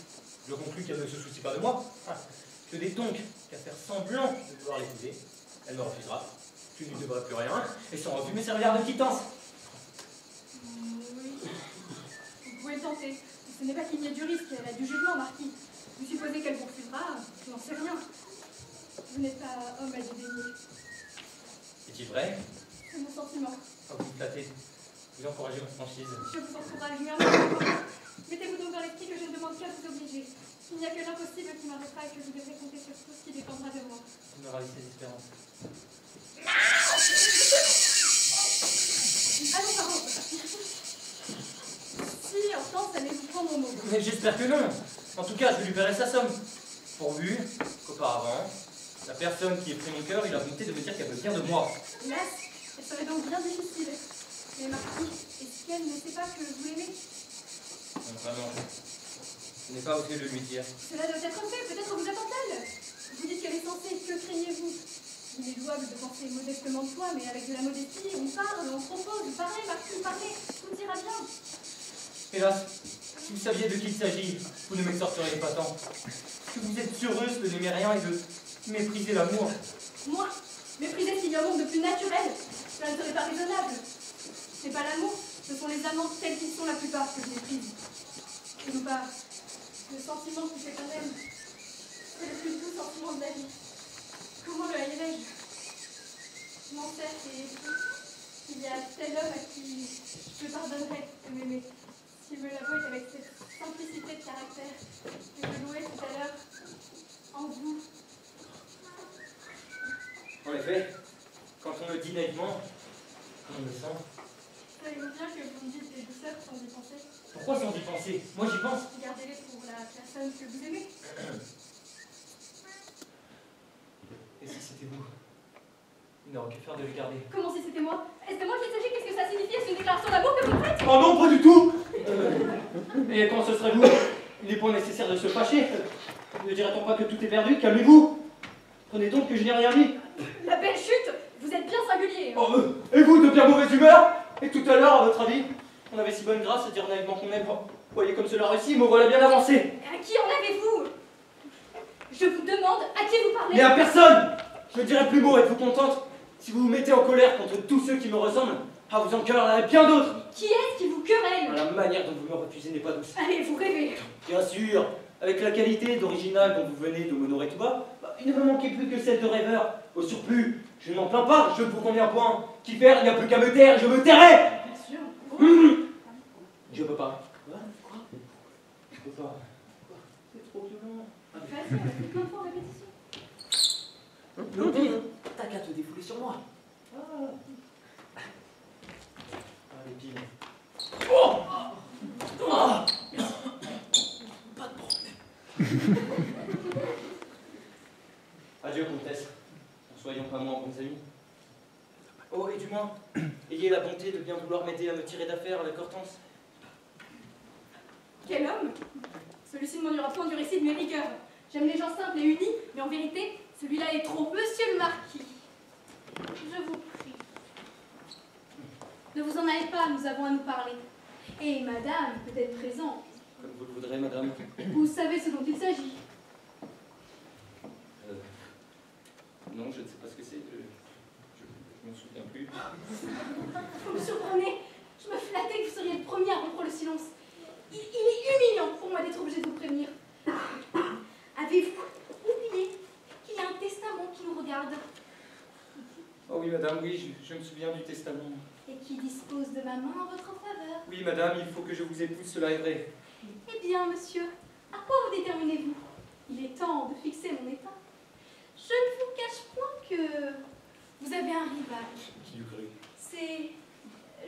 Speaker 3: je conclus qu'elle ne se soucie pas de moi. Que des donc qu'à faire semblant de vouloir l'épouser, elle me refusera. Je ne lui devrai plus rien, et son refus me servira de quittance.
Speaker 4: Oui. Vous pouvez le tenter. Ce n'est pas qu'il y ait du risque, elle a du jugement, Marquis. Vous supposez qu'elle vous refusera? Je n'en sais rien. Vous n'êtes pas homme à dédaigner.
Speaker 3: Est-il vrai?
Speaker 4: C'est mon sentiment.
Speaker 3: Vous me flattez. Vous encouragez votre franchise.
Speaker 4: Je vous encourage, mais mettez-vous donc dans l'esprit que je ne demande qu'à vous obliger. Il n'y a que l'impossible qui m'arrêtera et que vous devrez compter sur tout ce qui dépendra de moi.
Speaker 3: Vous me ravissez d'espérance.
Speaker 4: Allons, pardon. Si Hortense allait vous prendre au mot.
Speaker 3: Mais j'espère que non. En tout cas, je lui paierai sa somme. Pourvu qu'auparavant, la personne qui ait pris mon cœur eut la bonté de me dire qu'elle veut bien de moi.
Speaker 4: Hélas, elle serait donc bien difficile. Mais Marquis, est-ce qu'elle ne sait pas que vous l'aimez?
Speaker 3: Non, vraiment. Je n'ai pas osé le lui dire.
Speaker 4: Cela doit être fait, peut-être vous attend-elle. Vous dites qu'elle est censée, que craignez-vous? Il est louable de penser modestement de soi, mais avec de la modestie, on parle, on propose, parlez, Marquis, parlez, tout ira bien.
Speaker 3: Hélas, si vous saviez de qui il s'agit, vous ne m'exhorteriez pas tant. Que vous êtes heureuse de n'aimer rien et de mépriser l'amour.
Speaker 4: Moi, mépriser ce qu'il y a au monde de plus naturel, cela ne serait pas raisonnable. C'est pas l'amour, ce sont les amants tels qu'ils sont la plupart que je méprise. Et non pas le sentiment qui fait qu'on aime. C'est le plus doux sentiment de la vie. Comment le haïrais-je? Je m'en sers et il y a tel homme à qui je pardonnerais de m'aimer. S'il me l'avouait avec cette simplicité de caractère que je louais tout à l'heure,
Speaker 3: fait. Quand on me dit naïvement, on me sent.
Speaker 4: Savez-vous bien que vous me dites des douceurs sans y penser?
Speaker 3: Pourquoi sans y penser? Moi j'y pense.
Speaker 4: Gardez-les pour la personne que vous aimez.
Speaker 3: Et si c'était vous? Il n'aurait que faire de le garder.
Speaker 4: Comment si c'était moi? Est-ce de moi qu'il s'agit? Qu'est-ce que ça signifie? Est-ce une déclaration d'amour que vous faites?
Speaker 3: Oh non, pas du tout. Et quand ce serait vous, il n'est pas nécessaire de se fâcher. Ne dirait-on pas que tout est perdu? Calmez-vous. Prenez donc que je n'ai rien dit.
Speaker 4: La belle chute! Vous êtes bien singulier.
Speaker 3: Oh, et vous, de bien mauvaise humeur? Et tout à l'heure, à votre avis, on avait si bonne grâce à dire naïvement qu'on aime. Voyez comme cela réussit, me voilà bien avancé.
Speaker 4: À qui en avez-vous? Je vous demande à qui vous parlez.
Speaker 3: Mais à personne. Je ne dirai plus mot, êtes-vous contente? Si vous vous mettez en colère contre tous ceux qui me ressemblent, ah, vous en querellerez bien d'autres.
Speaker 4: Qui est-ce qui vous querelle?
Speaker 3: La manière dont vous me refusez n'est pas douce.
Speaker 4: Allez, vous rêvez.
Speaker 3: Bien sûr, avec la qualité d'original dont vous venez de m'honorer tout bas, il ne me manquait plus que celle de rêveur. Au surplus, je ne m'en plains pas, je ne vous conviens point. Qu'y faire, il n'y a plus qu'à me taire, je me tairai.
Speaker 4: Bien sûr.
Speaker 3: Je peux pas. Quoi? Je peux pas. C'est trop violent.
Speaker 4: Vas-y, avec plein de fois en répétition.
Speaker 3: Le pire, t'as qu'à te défouler sur moi. Les piles. Oh, pas de problème. Adieu, comtesse. Ne soyons pas moins bons amis. Oh, et du moins, ayez la bonté de bien vouloir m'aider à me tirer d'affaire avec Hortense.
Speaker 4: Quel homme? Celui-ci ne m'ennuiera point du récit de mes rigueurs. J'aime les gens simples et unis, mais en vérité, celui-là est trop. Monsieur le marquis, je vous prie. Ne vous en allez pas, nous avons à nous parler. Et madame peut être présente.
Speaker 3: Comme vous le voudrez, madame.
Speaker 4: Vous savez ce dont il s'agit.
Speaker 3: Non, je ne sais pas ce que c'est. Je m'en souviens plus.
Speaker 4: Vous me surprenez. Je me flattais que vous seriez le premier à rompre le silence. Il est humiliant pour moi d'être obligé de vous prévenir. Avez-vous oublié qu'il y a un testament qui nous regarde?
Speaker 3: Oh oui, madame, oui, je me souviens du testament.
Speaker 4: Et qui dispose de ma main en votre faveur.
Speaker 3: Oui, madame, il faut que je vous épouse, cela est vrai.
Speaker 4: Eh bien, monsieur, à quoi vous déterminez-vous? Il est temps de fixer mon état. Je ne vous cache point que vous avez un rival.
Speaker 3: Qui l'eût cru?
Speaker 4: C'est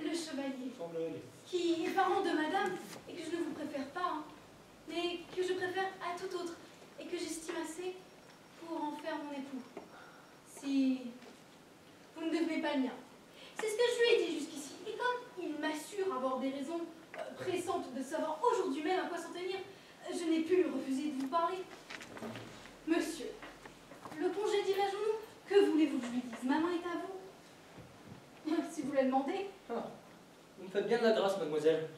Speaker 4: le chevalier,
Speaker 3: Semble-t-il.
Speaker 4: qui est parent de madame, et que je ne vous préfère pas, hein, mais que je préfère à tout autre, et que j'estime assez pour en faire mon époux. Si vous ne devenez pas le mien. C'est ce que je lui ai dit jusqu'ici. Et comme il m'assure avoir des raisons pressantes de savoir aujourd'hui même à quoi s'en tenir, je n'ai pu lui refuser de vous parler. Monsieur, le congédierai-je ou non? Que voulez-vous que je lui dise? Ma main est à vous. Si vous la demandez.
Speaker 3: Ah, vous me faites bien de la grâce, mademoiselle.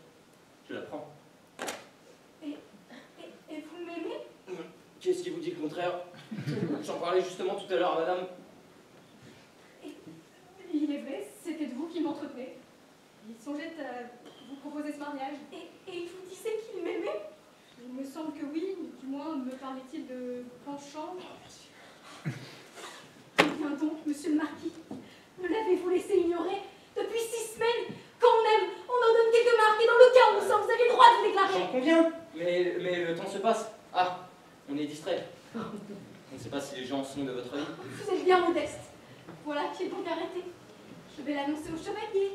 Speaker 3: Je la prends.
Speaker 4: Et vous m'aimez?
Speaker 3: Qu'est-ce qui vous dit le contraire? J'en parlais justement tout à l'heure à madame.
Speaker 4: Il est vrai, c'était de vous qui m'entretenez. Il songeait à vous proposer ce mariage. Et il vous disait qu'il m'aimait? Il me semble que oui, du moins me parlait-il de penchant. Bien donc, monsieur le marquis, me l'avez-vous laissé ignorer? Depuis 6 semaines, quand on aime, on en donne quelques marques, et dans le cas où nous sommes, vous avez le droit de vous déclarer.
Speaker 3: J'en conviens, mais le temps se passe. Ah, on est distrait. On ne sait pas si les gens sont de votre avis.
Speaker 4: Vous êtes bien modeste. Voilà qui est donc arrêté. Je vais l'annoncer au chevalier.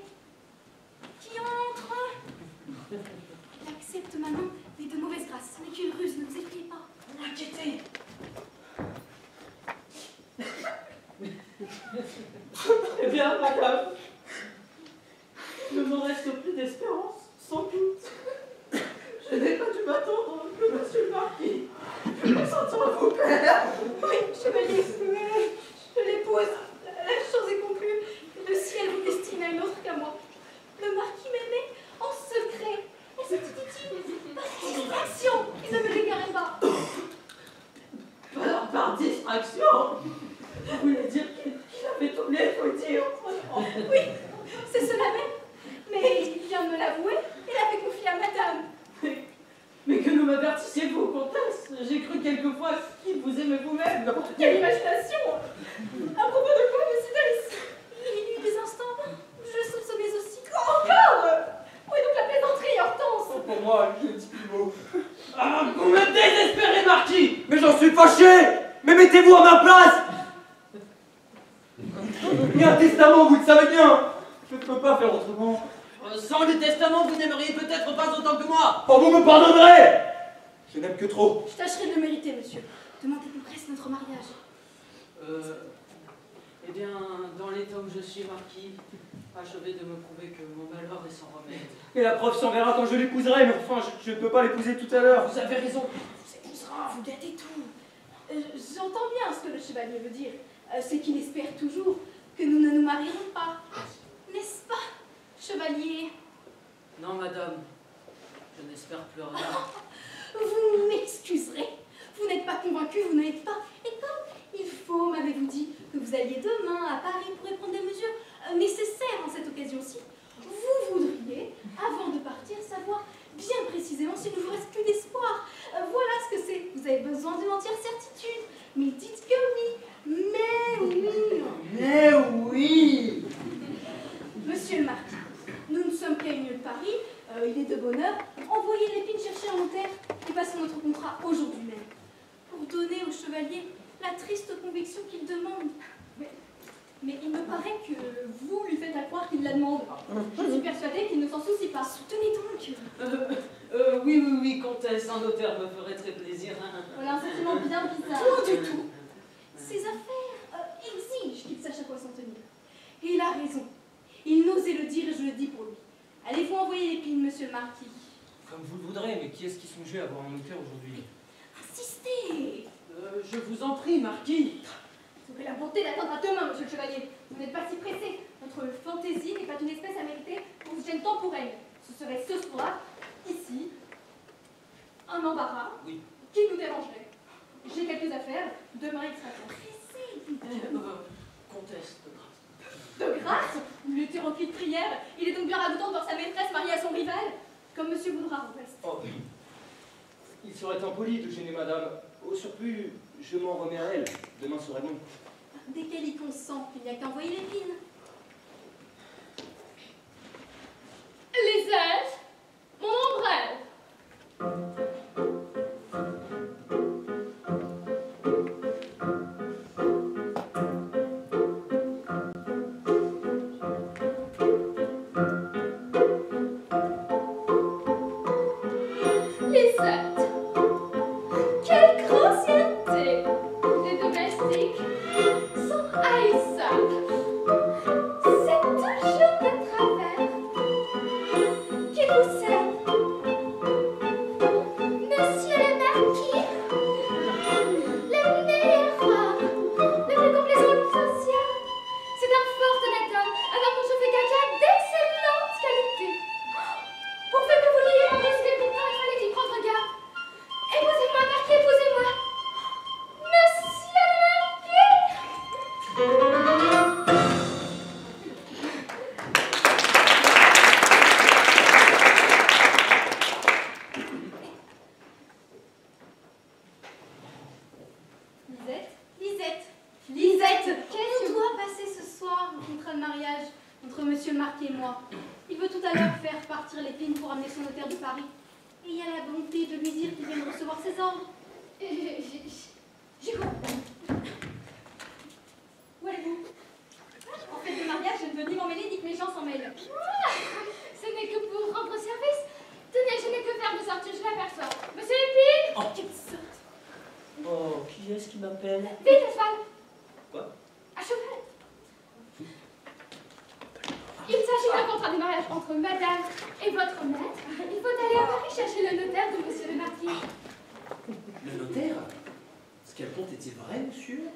Speaker 4: Qui entre? Il accepte ma main, mais de mauvaise grâce. Ce n'est qu'une ruse, ne vous effrayez pas.
Speaker 6: Inquiétez. Eh bien, madame, il ne me reste plus d'espérance, sans doute. Je n'ai pas dû m'attendre que monsieur le marquis consentant à vous plaire.
Speaker 4: Oui, chevalier, je l'épouse. La chose est conclue. Le ciel vous destine à une autre qu'à moi. Le marquis m'aimait en secret. Et c'était utile. Par distraction, il ne me déclarait pas.
Speaker 6: Par distraction. Vous voulez dire qu'il avait oublié, faut dire.
Speaker 4: Oui, c'est cela même. Mais il vient de me l'avouer et l'avait confié à madame.
Speaker 6: Mais que ne m'avertissiez-vous, comtesse? J'ai cru quelquefois qu'il vous aimait vous-même.
Speaker 4: Quelle imagination! À propos de quoi, monsieur Davis? Il y eut des instants où je soupçonnais aussi. Encore? Où est donc la plaisanterie, Hortense?
Speaker 3: Pour moi, je ne dis plus mot.
Speaker 6: Ah, vous me désespérez, marquis!
Speaker 3: Mais j'en suis fâché! Mais mettez-vous à ma place! Il y a un testament, vous le savez bien. Je ne peux pas faire autrement.
Speaker 6: Sans le testament, vous n'aimeriez peut-être pas autant que moi.
Speaker 3: Oh, vous me pardonnerez. Je n'aime que trop.
Speaker 4: Je tâcherai de le mériter, monsieur. Demandez qu'on presse notre mariage.
Speaker 6: Eh bien, dans l'état où je suis, Marquis, achevez de me prouver que mon malheur est sans remède.
Speaker 3: Et la preuve s'enverra quand je l'épouserai, mais enfin, je ne peux pas l'épouser tout à l'heure.
Speaker 6: Vous avez raison.
Speaker 4: Vous épousera, vous gâtez tout. J'entends bien ce que le chevalier veut dire. C'est qu'il espère toujours que nous ne nous marierons pas. N'est-ce pas, chevalier?
Speaker 6: Non, madame. Je n'espère plus rien.
Speaker 4: Vous m'excuserez. Vous n'êtes pas convaincu, vous ne l'êtes pas. Et comme il faut, m'avez-vous dit, que vous alliez demain à Paris pour prendre des mesures nécessaires en cette occasion-ci, vous voudriez, avant de partir, savoir bien précisément s'il ne vous reste plus d'espoir. Voilà ce que c'est. Vous avez besoin d'une entière certitude. Mais dites que oui. Mais oui.
Speaker 3: Mais oui.
Speaker 4: Monsieur le marquis, nous ne sommes qu'à une heure de Paris. Il est de bonne heure. Envoyez l'épine chercher un notaire et passons notre contrat aujourd'hui même. Pour donner au chevalier la triste conviction qu'il demande. Mais il me paraît que vous lui faites à croire qu'il la demande. Je suis persuadée qu'il ne s'en soucie pas. Soutenez donc.
Speaker 6: Oui, comtesse, un notaire me ferait très plaisir.
Speaker 4: Voilà un sentiment bien bizarre. Tout du tout. Ces affaires exigent qu'il sache à quoi s'en tenir. Et il a raison. Il n'osait le dire et je le dis pour lui. Allez-vous envoyer l'épine, monsieur le marquis?
Speaker 3: Comme vous le voudrez, mais qui est-ce qui songeait à avoir un notaire aujourd'hui?
Speaker 4: Insistez.
Speaker 6: Je vous en prie, marquis.
Speaker 4: Vous aurez la bonté d'attendre à demain, monsieur le chevalier. Vous n'êtes pas si pressé. Notre fantaisie n'est pas d'une espèce à mériter pour une gêne temporelle. Ce serait ce soir, ici, un embarras qui nous dérangerait. J'ai quelques affaires. Demain, il sera pressé.
Speaker 6: Comtesse,
Speaker 4: De grâce, il était rempli de prières. Il est donc bien ragoûtant de voir sa maîtresse mariée à son rival. Comme monsieur voudra, au reste.
Speaker 3: Oh, il serait impoli de gêner madame. Au surplus, je m'en remets à elle. Demain serait bon.
Speaker 4: Dès qu'elle y consent, il n'y a qu'à envoyer l'épine.
Speaker 7: Les âges, mon ombrelle. Les âges, quelle grossièreté. Les domestiques sont haïssables. C'est toujours de travers qui vous sert. Monsieur le marquis, le meilleur homme, le plus complaisant social. C'est un fort honnête homme, un homme dont je fais caca d'excellentes qualités. Pourvu que vous l'ayez embrassé, pourtant il fallait y prendre garde. Épousez-moi, marquis, épousez-moi. Monsieur le marquis.
Speaker 4: Lisette, on doit passer ce soir le contrat de mariage entre monsieur le marquis et moi. Il veut tout à l'heure faire partir l'épine pour amener son notaire de Paris. Et il y a la bonté de lui dire qu'il vient de recevoir ses ordres. J'ai compris. Où allez-vous? En fait de mariage, je ne veux ni m'en mêler ni que mes gens s'en mêlent.
Speaker 7: Ce n'est que pour rendre service. Tenez, je n'ai que faire de sortir, je l'aperçois. Monsieur Lépine.
Speaker 4: Oh, quelle sorte!
Speaker 3: Oh, qui est-ce qui m'appelle?
Speaker 7: Vite, à cheval.
Speaker 3: Quoi?
Speaker 7: À cheval. Il s'agit d'un contrat de mariage entre madame et votre maître. Il faut aller à Paris chercher le notaire de monsieur le marquis.
Speaker 3: Le notaire? Ce qu'elle compte est-il vrai, monsieur?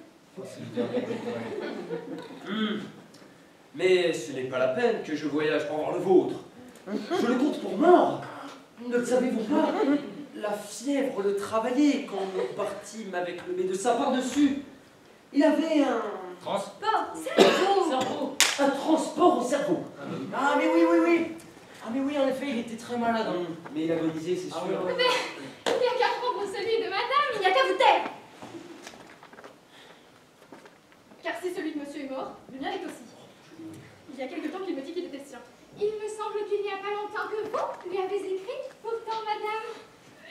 Speaker 3: Mais ce n'est pas la peine que je voyage pour voir le vôtre. Je le compte pour mort. Ne le savez-vous pas? La fièvre le travaillait quand nous partîmes avec le médecin par-dessus. Il avait un...
Speaker 6: Transport.
Speaker 3: Cerveau. Un transport au cerveau. Ah mais oui. Ah mais oui, en effet, il était très malade. Mais il agonisait, c'est sûr.
Speaker 7: Mais il n'y a qu'à prendre celui de madame, il n'y a qu'à vous taire.
Speaker 4: Car si celui de monsieur est mort, le mien est aussi. Il y a quelque temps qu'il me dit qu'il était sien.
Speaker 7: Il me semble qu'il n'y a pas longtemps que vous lui avez écrit. Pourtant, madame...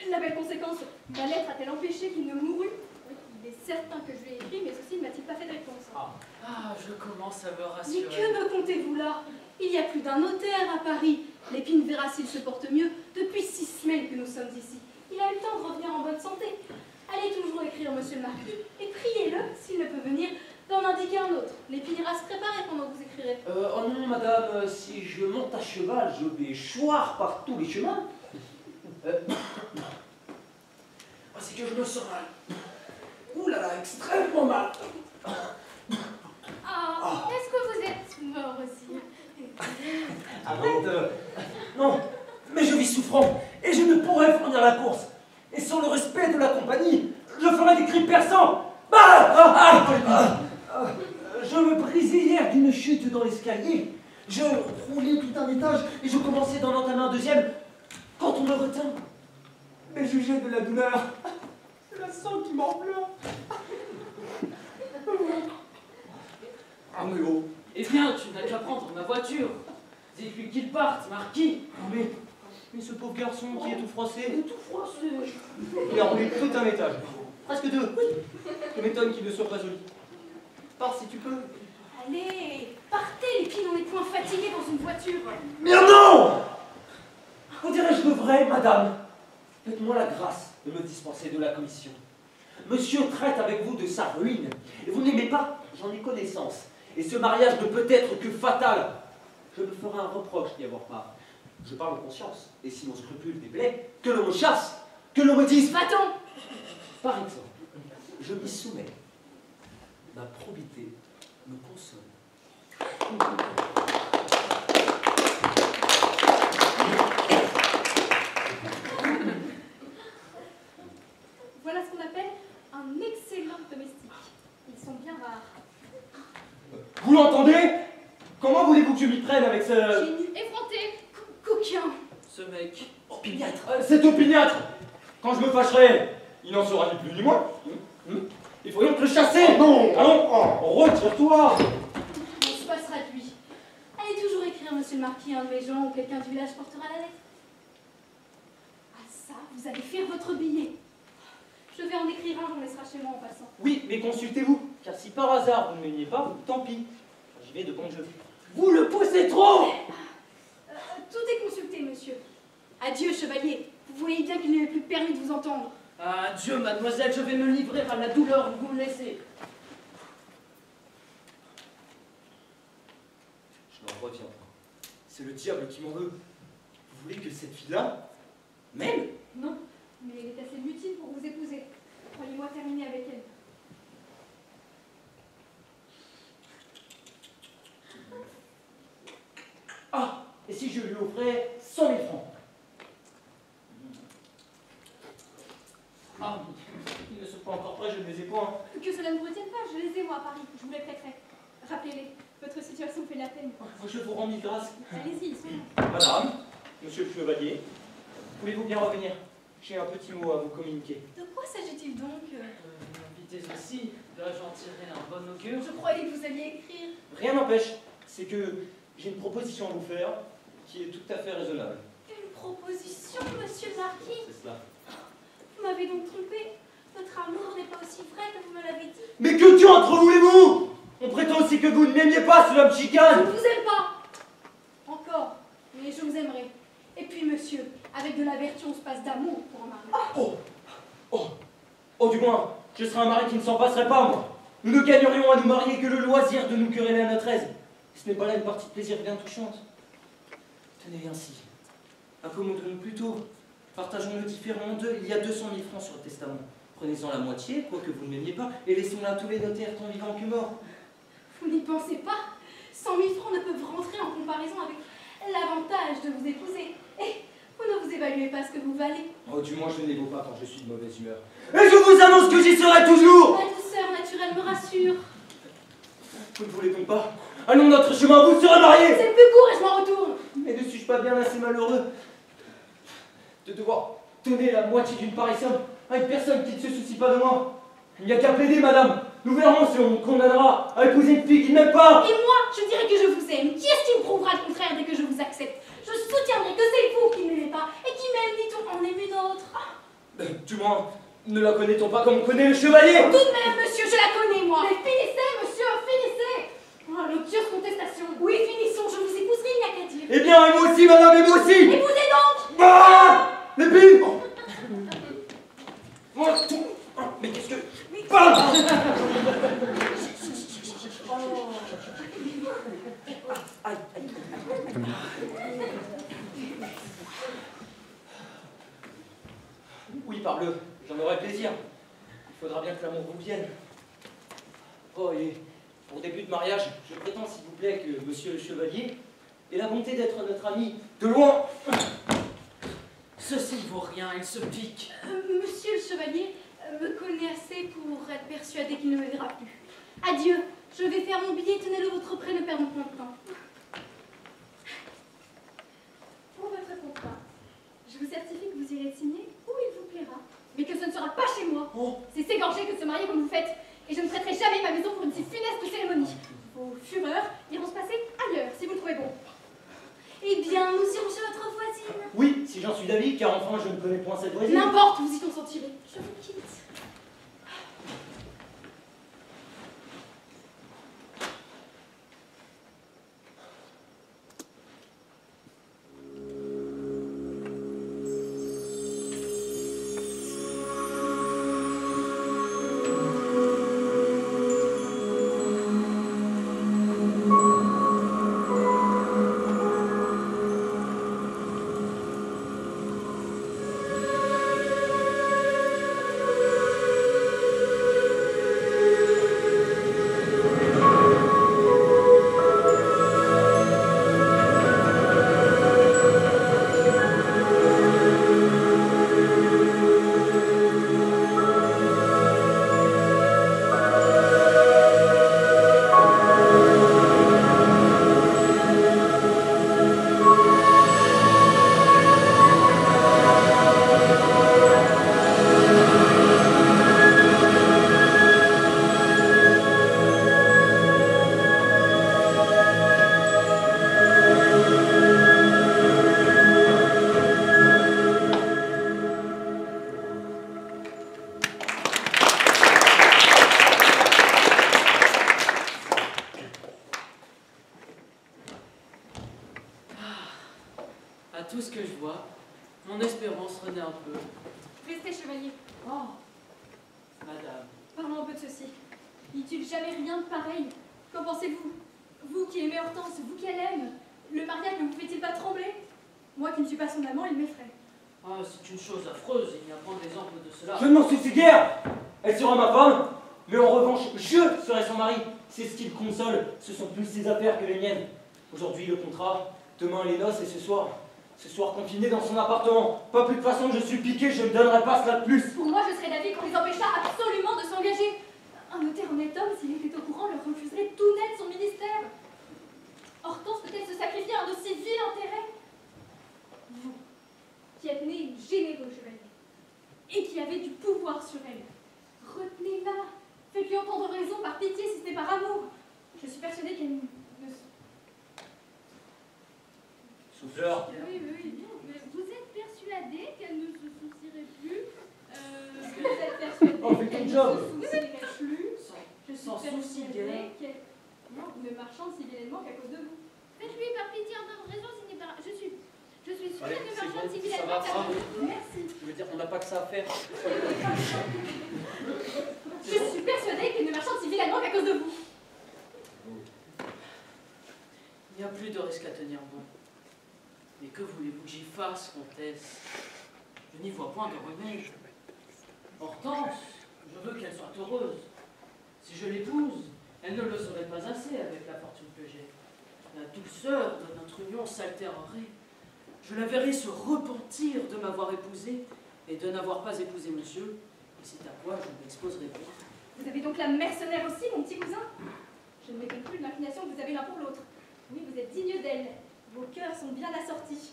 Speaker 4: La belle conséquence, ma lettre a-t-elle empêché qu'il ne mourût? Oui, il est certain que je lui ai écrit, mais ceci ne m'a-t-il pas fait de réponse.
Speaker 6: Ah, je commence à me
Speaker 4: Mais
Speaker 6: rassurer.
Speaker 4: que me contez-vous là? Il y a plus d'un notaire à Paris. L'épine verra s'il se porte mieux depuis 6 semaines que nous sommes ici. Il a eu le temps de revenir en bonne santé. Allez toujours écrire monsieur le marquis et priez-le, s'il ne peut venir, d'en indiquer un autre. L'épine ira se préparer pendant que vous écrirez.
Speaker 8: Oh non, madame, si je monte à cheval, je vais choir par tous les chemins. C'est que je me sens mal. Ouh là là, extrêmement mal.
Speaker 7: Ah, est-ce que vous êtes mort aussi?
Speaker 8: Arrête. Non, mais je vis souffrant et je ne pourrais fournir la course. Et sans le respect de la compagnie, je ferai des cris perçants. Je me brisais hier d'une chute dans l'escalier. Je roulais tout un étage et je commençais d'en entamer un deuxième quand on me retint. Mais jugez de la douleur. C'est la sang qui m'enflamme.
Speaker 3: Ah, mais oh.
Speaker 6: Eh bien, tu n'as qu'à prendre ma voiture. Dites-lui qu'il parte, marquis.
Speaker 3: Mais ce pauvre garçon qui est tout froissé,
Speaker 8: Il a roulé tout un étage.
Speaker 3: presque 2. Je m'étonne qu'il ne soit pas joli. Pars si tu peux.
Speaker 4: Allez, partez, l'épine, on est point fatigué dans une voiture.
Speaker 8: Mais non! On dirait-je de vrai, madame? Faites-moi la grâce de me dispenser de la commission. Monsieur traite avec vous de sa ruine. Et vous n'aimez pas? J'en ai connaissance. Et ce mariage ne peut être que fatal. Je me ferai un reproche d'y avoir part. Je parle en conscience. Et si mon scrupule déplaît, que l'on me chasse, que l'on me dise...
Speaker 4: Va-t'en!
Speaker 8: Par exemple, je m'y soumets. Ma probité me console.
Speaker 4: Voilà ce qu'on appelle un excellent domestique. Ils sont bien rares.
Speaker 3: Vous l'entendez? Comment voulez-vous que je m'y prenne avec ce...
Speaker 4: Génie
Speaker 7: Effronté.
Speaker 4: coquin.
Speaker 6: Ce mec.
Speaker 8: Opiniâtre.
Speaker 3: cet opiniâtre? Quand je me fâcherai, il n'en sera ni plus ni moins. Il faut donc le chasser. Non. Allons, retire-toi.
Speaker 4: On se passera de lui. Allez toujours écrire, monsieur le marquis, un de mes gens ou quelqu'un du village portera la lettre. Ah ça, vous allez faire votre billet. Je vais en écrire un, on laissera chez moi en passant.
Speaker 3: Oui, mais consultez-vous, car si par hasard vous ne m'aimiez pas, tant pis. J'y vais de bon jeu.
Speaker 8: Vous le poussez trop!
Speaker 4: Tout est consulté, monsieur. Adieu, chevalier. Vous voyez bien qu'il ne m'est plus permis de vous entendre.
Speaker 6: Ah, Dieu, mademoiselle, je vais me livrer à la douleur où vous me laissez.
Speaker 3: Je n'en reviens pas. C'est le diable qui m'en veut. Vous voulez que cette fille-là m'aime?
Speaker 4: Non, mais elle est assez mutile pour vous épouser. Croyez-moi terminer avec elle.
Speaker 8: Ah! Et si je lui offrais 100 000 francs?
Speaker 3: Ah, ils ne sont pas encore prêts, je ne les ai point.
Speaker 4: Que cela ne vous retienne pas, je les ai moi à Paris. Je vous les prêterai. Rappelez-les, votre situation fait de la peine.
Speaker 3: Je vous rends mille grâces.
Speaker 4: Allez-y, ils sont là.
Speaker 3: Madame, monsieur le chevalier, pouvez-vous bien revenir? J'ai un petit mot à vous communiquer.
Speaker 4: De quoi s'agit-il donc
Speaker 6: M'invitez aussi, dois-je en tirer un bon augure?
Speaker 4: Je croyais que vous alliez écrire.
Speaker 3: Rien n'empêche, c'est que j'ai une proposition à vous faire qui est tout à fait raisonnable.
Speaker 4: Une proposition, monsieur le marquis?
Speaker 3: C'est cela.
Speaker 4: Vous m'avez donc trompé. Votre amour n'est pas aussi vrai que vous me l'avez dit.
Speaker 3: Mais que Dieu entre vous et vous! On prétend aussi que vous ne m'aimiez pas, cela me
Speaker 4: Je
Speaker 3: chicane!
Speaker 4: ne vous aime pas. Encore, mais je vous aimerai. Et puis, monsieur, avec de la vertu, on se passe d'amour pour un mari.
Speaker 3: Oh, du moins, je serais un mari qui ne s'en passerait pas, moi. Nous ne gagnerions à nous marier que le loisir de nous quereller à notre aise. Ce n'est pas là une partie de plaisir bien touchante. Tenez ainsi. Accommodons-nous plutôt. Partageons-le différemment en deux. Il y a 200 000 francs sur le testament. Prenez-en la moitié, quoique vous ne m'aimiez pas, et laissons-la à tous les notaires, tant vivants que morts.
Speaker 4: Vous n'y pensez pas. 100 000 francs ne peuvent rentrer en comparaison avec l'avantage de vous épouser. Et vous ne vous évaluez pas ce que vous valez.
Speaker 3: Oh, du moins, je ne les vaux pas quand je suis de mauvaise humeur. Et je vous annonce que j'y serai toujours!
Speaker 4: Ma douceur naturelle me rassure.
Speaker 3: Vous ne voulez donc pas? Allons notre chemin, vous serez mariés!
Speaker 4: C'est plus court et je m'en retourne.
Speaker 3: Mais ne suis-je pas bien assez malheureux de devoir donner la moitié d'une pareille somme à une personne qui ne se soucie pas de moi? Il n'y a qu'à plaider, madame. Nous verrons si on me condamnera à épouser une fille qui ne m'aime pas.
Speaker 4: Et moi, je dirais que je vous aime. Qui est-ce qui me prouvera le contraire dès que je vous accepte? Je soutiendrai que c'est vous qui ne m'aimez pas et qui même, dit-on, en aime une autre.
Speaker 3: Du moins, Ne la connaît-on pas comme on connaît le chevalier?
Speaker 4: Tout de même, monsieur, je la connais, moi.
Speaker 7: Mais finissez, monsieur, finissez. Oh, l'odieuse contestation.
Speaker 4: Oui, finissons, je vous épouserai, il n'y a qu'à dire.
Speaker 3: Eh bien, et moi aussi, madame, et moi aussi!
Speaker 4: Épousez donc.
Speaker 3: Bah! L'épée! Mais qu'est-ce que... Bah! Oui, parle, j'en aurai plaisir. Il faudra bien que l'amour vous vienne. Oh, et pour début de mariage, je prétends, s'il vous plaît, que monsieur le chevalier ait la bonté d'être notre ami de loin.
Speaker 6: Ceci ne vaut rien, il se pique.
Speaker 4: Monsieur le chevalier me connaît assez pour être persuadé qu'il ne me verra plus. Adieu, je vais faire mon billet, tenez-le votre prêt, ne perdons point de temps.
Speaker 7: Pour votre contrat, je vous certifie que vous irez signer où il vous plaira, mais que ce ne sera pas chez moi.
Speaker 3: Oh.
Speaker 7: C'est s'égorger que de se marier comme vous faites, et je ne prêterai jamais ma maison pour une si funeste cérémonie. Vos fureurs iront se passer ailleurs, si vous le trouvez bon.
Speaker 4: Eh bien, nous irons chez votre voisine.
Speaker 3: Oui, si j'en suis d'avis, car enfin je ne connais point cette voisine.
Speaker 4: N'importe, vous y consentirez. Je vous quitte.
Speaker 6: À tout ce que je vois, mon espérance renaît un peu.
Speaker 7: Restez, chevalier.
Speaker 6: Oh, madame.
Speaker 7: Parlons un peu de ceci. N'y-t-il jamais rien de pareil? Qu'en pensez-vous? Vous qui aimez Hortense, vous qui l'aime, le mariage ne vous fait-il pas trembler? Moi qui ne suis pas son amant, il m'effraie.
Speaker 6: Ah, c'est une chose affreuse, il y a point d'exemple de cela.
Speaker 3: Je ne m'en soucie guère. Elle sera ma femme, mais en revanche, je serai son mari. C'est ce qui le console. Ce sont plus ses affaires que les miennes. Aujourd'hui, le contrat, demain, les noces, et ce soir confiné dans son appartement. Pas plus de façon, je suis piqué, je ne donnerai pas cela de plus.
Speaker 7: Pour moi, je serais d'avis qu'on les empêchât absolument de s'engager. Un notaire honnête homme, s'il était au courant, leur refuserait tout net son ministère. Hortense peut-elle se sacrifier à un aussi vil intérêt? Vous, qui êtes né généreux chevalier, et qui avez du pouvoir sur elle, retenez-la, faites-lui entendre raison par pitié si ce n'est par amour. Je suis persuadée qu'elle ne...
Speaker 3: Souffleur.
Speaker 7: Oui, mais vous êtes persuadée qu'elle ne se soucierait plus vous êtes persuadée
Speaker 3: Oh, fais ton
Speaker 7: qu'elle ne
Speaker 3: job.
Speaker 7: se soucierait plus Je suis
Speaker 6: Sans souci,
Speaker 7: persuadée qu'elle ne marchande si vilainement qu'à cause de vous. Faites-lui par pitié entendre raison si n'est pas... Je suis sûre
Speaker 3: Allez,
Speaker 7: qu'elle ne
Speaker 3: c'est
Speaker 7: marchande
Speaker 3: bon,
Speaker 7: si
Speaker 3: ça
Speaker 7: vilainement
Speaker 3: va,
Speaker 7: qu'à cause de vous. Merci.
Speaker 3: Je veux dire, on n'a pas que ça à faire.
Speaker 7: Je suis persuadée qu'elle ne marchande si vilainement qu'à cause de vous.
Speaker 6: Il n'y a plus de risque à tenir bon. Mais que voulez-vous que j'y fasse, comtesse? Je n'y vois point de remède. Hortense, je veux qu'elle soit heureuse. Si je l'épouse, elle ne le serait pas assez avec la fortune que j'ai. La douceur de notre union s'altérerait. Je la verrai se repentir de m'avoir épousée et de n'avoir pas épousé monsieur. Et c'est à quoi je m'exposerai bien.
Speaker 7: Vous avez donc la mercenaire aussi, mon petit cousin? Je ne m'étonne plus de l'inclination que vous avez l'un pour l'autre. Oui, vous êtes digne d'elle. Vos cœurs sont bien assortis.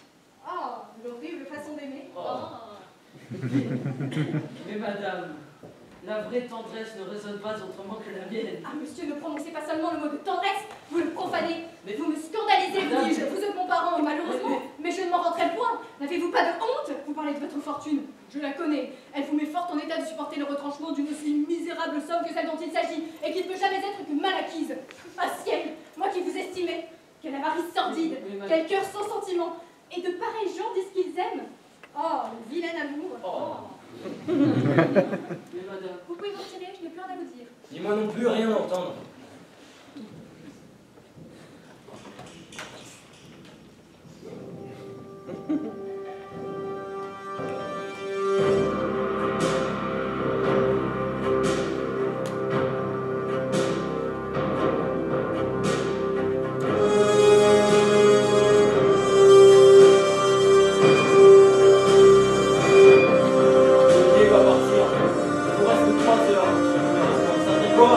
Speaker 7: Oh, l'horrible façon d'aimer.
Speaker 6: Oh. Mais madame, La vraie tendresse ne résonne pas autrement que la mienne.
Speaker 4: Ah, monsieur, ne prononcez pas seulement le mot de tendresse, vous le profanez.
Speaker 6: Mais
Speaker 4: Vous me scandalisez, vous
Speaker 6: Madame,
Speaker 4: dis-je. Vous êtes mon parent, malheureusement, mais je ne m'en rendrai point. N'avez-vous pas de honte? Vous parlez de votre fortune. Je la connais. Elle vous met fort en état de supporter le retranchement d'une aussi misérable somme que celle dont il s'agit, et qui ne peut jamais être que mal acquise. Ah ciel, moi qui vous estimais, quelle avarice sordide,
Speaker 6: Oui, madame.
Speaker 4: quel cœur sans sentiment, et de pareils gens disent qu'ils aiment. Oh, le vilain amour.
Speaker 3: Oh.
Speaker 6: Mais madame,
Speaker 4: Vous pouvez vous retirer, je n'ai plus rien à vous dire.
Speaker 8: Ni moi non plus, rien à entendre. Olivier va partir. Il vous reste 3 heures. Ça fait quoi?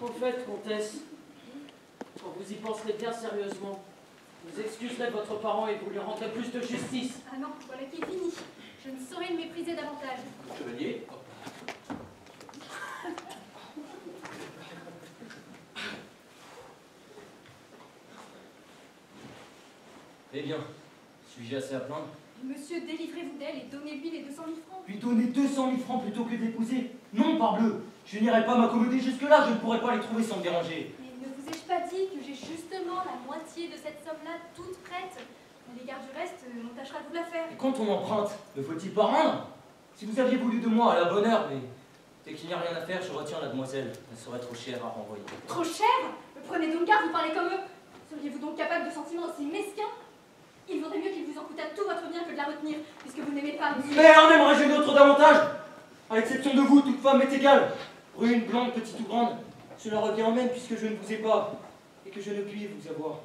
Speaker 6: au fait, comtesse, quand vous y penserez bien sérieusement, vous excuserez votre parent et vous lui rendrez plus de justice.
Speaker 4: Ah non, voilà qui est fini. Je ne saurais le mépriser davantage.
Speaker 3: Chevalier.
Speaker 8: Eh bien, suis-je assez à plaindre?
Speaker 4: Monsieur, délivrez-vous d'elle et donnez-lui les 200 000 francs.
Speaker 8: Lui donner 200 000 francs plutôt que d'épouser? Non, parbleu! Je n'irai pas m'accommoder jusque-là, je ne pourrai pas les trouver sans me déranger.
Speaker 4: Mais ne vous ai-je pas dit que j'ai justement la moitié de cette somme-là toute prête? À l'égard du reste, on tâchera de vous la faire.
Speaker 8: Et quand on emprunte, ne faut-il pas rendre? Si vous aviez voulu de moi, à la bonne heure, mais dès qu'il n'y a rien à faire, je retiens la demoiselle. Elle serait trop chère à renvoyer.
Speaker 4: Trop cher? Prenez donc garde, vous parlez comme eux. Seriez-vous donc capable de sentiments aussi mesquins? Il vaudrait mieux qu'il vous en coûtât tout votre bien que de la retenir, puisque vous n'aimez pas, monsieur.
Speaker 8: Mais en aimerais-je une autre davantage? À l'exception de vous, toute femme est égale. Brune, blonde, petite ou grande, cela revient en même puisque je ne vous ai pas et que je ne puis vous avoir.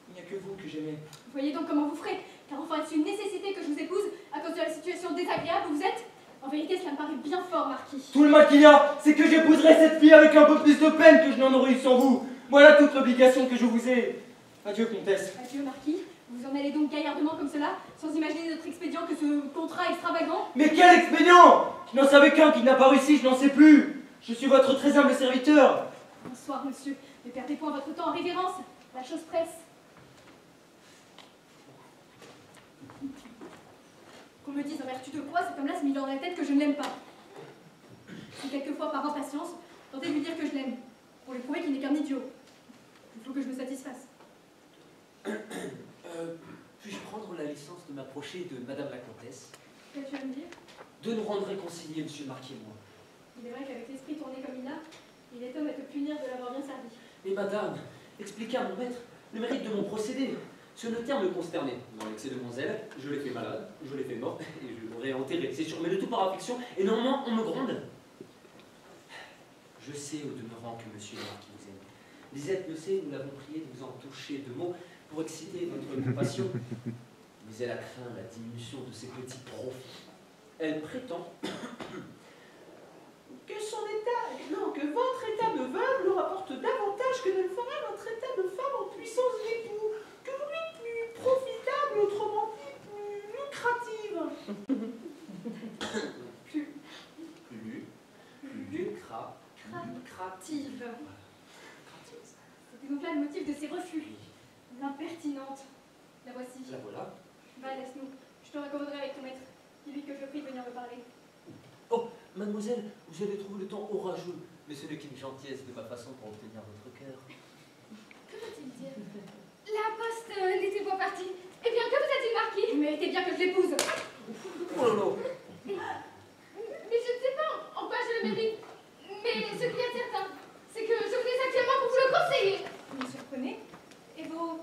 Speaker 8: Il n'y a que vous que j'aimais.
Speaker 4: Voyez donc comment vous ferez, car enfin est-ce une nécessité que je vous épouse à cause de la situation désagréable où vous êtes? En vérité, cela me paraît bien fort, marquis.
Speaker 8: Tout le mal qu'il y a, c'est que j'épouserai cette fille avec un peu plus de peine que je n'en aurais eu sans vous. Voilà toute l'obligation que je vous ai. Adieu, comtesse.
Speaker 4: Adieu, marquis. Vous en allez donc gaillardement comme cela, sans imaginer d'autre expédient que ce contrat extravagant?
Speaker 8: Mais quel expédient! Je n'en savais qu'un qui n'a pas réussi, je n'en sais plus. Je suis votre très humble serviteur.
Speaker 4: Bonsoir, monsieur. Ne perdez point votre temps en révérence. La chose presse. Qu'on me dise en vertu de quoi cet homme-là se mit dans la tête que je ne l'aime pas. Si quelquefois, par impatience, tentez de lui dire que je l'aime, pour lui prouver qu'il n'est qu'un idiot. Il faut que je me satisfasse.
Speaker 3: Puis-je prendre la licence de m'approcher de Madame la Comtesse?
Speaker 4: Qu'as-tu à me dire?
Speaker 3: De nous rendre réconciliés, Monsieur le Marquis et moi.
Speaker 4: Il est vrai qu'avec l'esprit tourné comme il a, il est homme à te punir de l'avoir bien servi.
Speaker 3: Mais Madame, expliquez à mon maître le mérite de mon procédé. Ce notaire me consternait. Dans l'excès de mon zèle, je l'ai fait malade, je l'ai fait mort, et je l'aurais enterré. C'est sûr, mais le tout par affection, et néanmoins on me gronde. Je sais au demeurant que Monsieur le Marquis vous aime. Lisette le sait, nous l'avons prié de vous en toucher deux mots pour exciter votre compassion. Mais elle a craint la diminution de ses petits profits. Elle prétend que son état, non, que votre état de veuve le rapporte davantage que ne le ferait votre état de femme en puissance d'époux, que vous êtes plus profitable, autrement dit plus lucrative.
Speaker 4: Lucrative. C'était donc là le motif de ses refus. L'impertinente. La voici.
Speaker 3: La voilà.
Speaker 4: Va, laisse-nous. Je te raccommoderai avec ton maître. Dis-lui que je prie de venir me parler.
Speaker 3: Oh, mademoiselle, vous avez trouvé le temps orageux, mais ce n'est qu'une gentillesse de ma façon pour obtenir votre cœur.
Speaker 7: Que va-t-il dire? La poste n'était pas partie. Eh bien, que vous a-t-il marqué?
Speaker 4: Vous méritez bien que je l'épouse.
Speaker 3: Oh là là.
Speaker 7: Mais je ne sais pas en quoi je le mérite. Mais ce qui est certain, c'est que je venais actuellement pour vous le conseiller.
Speaker 4: Vous me surprenez? Et vos